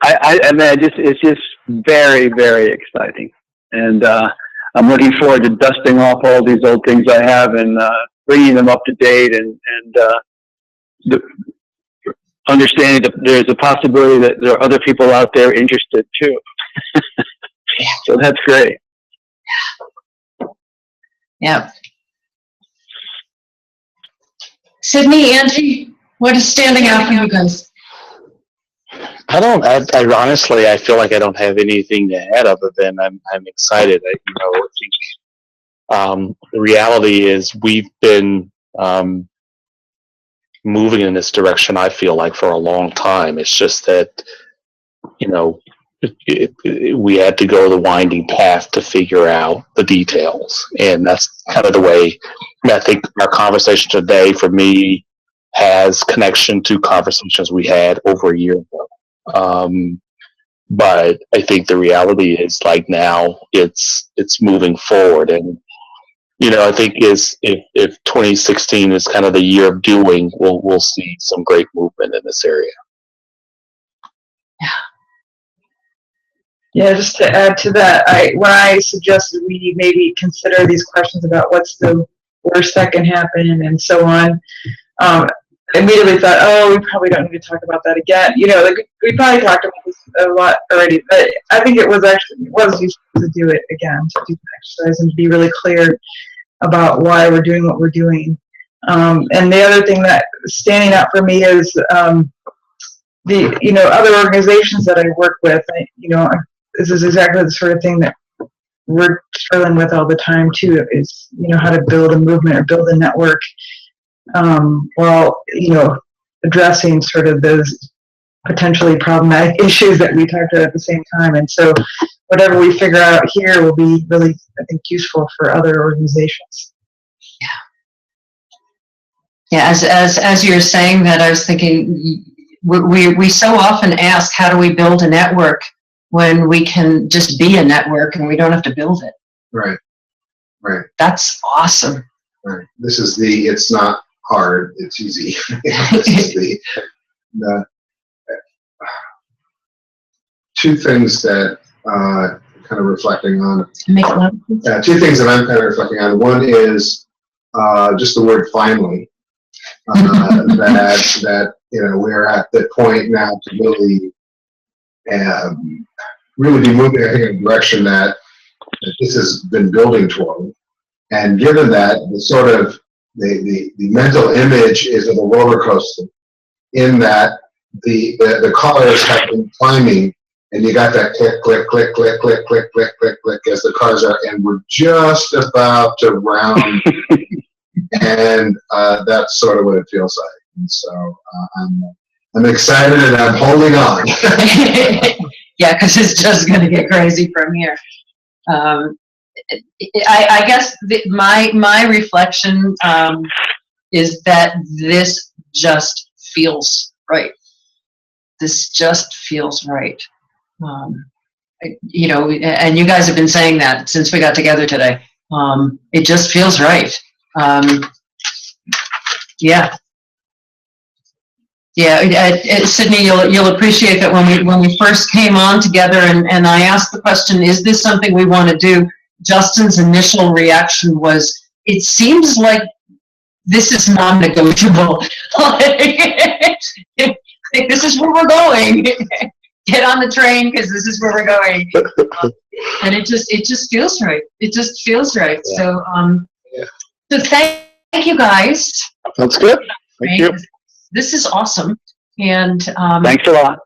it's just very, very exciting. And I'm looking forward to dusting off all these old things I have and bringing them up to date and understanding that there's a possibility that there are other people out there interested too. So that's great. Yeah. Sydney, Angie, what is standing out for you guys? I honestly, I feel like I don't have anything to add other than I'm excited. I think the reality is we've been moving in this direction, I feel like, for a long time. It's just that, we had to go the winding path to figure out the details. And that's kind of the way I think our conversation today, for me, has connection to conversations we had over a year ago. But I think the reality is, like, now it's moving forward. And, I think if 2016 is kind of the year of doing, we'll see some great movement in this area. Yeah. Yeah, just to add to that, when I suggested we maybe consider these questions about what's the worst that can happen and so on, immediately thought, oh, we probably don't need to talk about that again. We probably talked about this a lot already, but I think it was useful to do it again, to do the exercise and to be really clear about why we're doing what we're doing. And the other thing that is standing out for me is the other organizations that I work with. This is exactly the sort of thing that we're struggling with all the time too. Is how to build a movement or build a network while addressing sort of those potentially problematic issues that we talked about at the same time. And so whatever we figure out here will be really, I think, useful for other organizations. Yeah. As you're saying that, I was thinking we so often ask, how do we build a network, when we can just be a network and we don't have to build it. Right. That's awesome. Right. This is it's not hard, it's easy. This is the two things that kind of reflecting on. Make it loud. Two things that I'm kind of reflecting on. One is just the word finally. That we're at the point now to really be moving, I think, in a direction that this has been building toward. And given that, the sort of the mental image is of a roller coaster, in that the cars have been climbing, and you got that click, click, click, click, click, click, click, click, click as the cars are, and we're just about to round, and that's sort of what it feels like. And so I'm excited and I'm holding on. Yeah, because it's just going to get crazy from here. I guess my reflection is that this just feels right. This just feels right. And you guys have been saying that since we got together today. It just feels right. Yeah. Yeah, Sydney, you'll appreciate that when we first came on together and I asked the question, is this something we want to do? Justin's initial reaction was, it seems like this is non-negotiable. This is where we're going. Get on the train, because this is where we're going. And it just feels right. It just feels right. Yeah. So thank you guys. That's good. Thank you. This is awesome, and thanks a lot.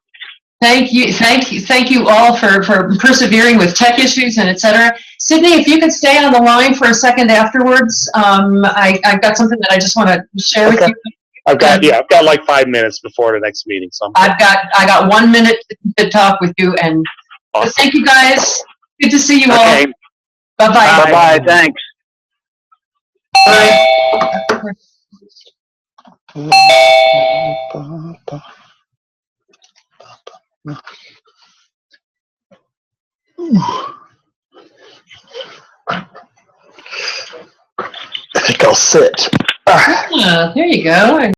Thank you all for persevering with tech issues and etc. Sydney, if you could stay on the line for a second afterwards, I've got something that I just want to share with you. I've got like 5 minutes before the next meeting, so I got 1 minute to talk with you, and awesome. Thank you guys. Good to see you all. Bye bye. Bye bye. Thanks. Bye. I think I'll sit. There you go.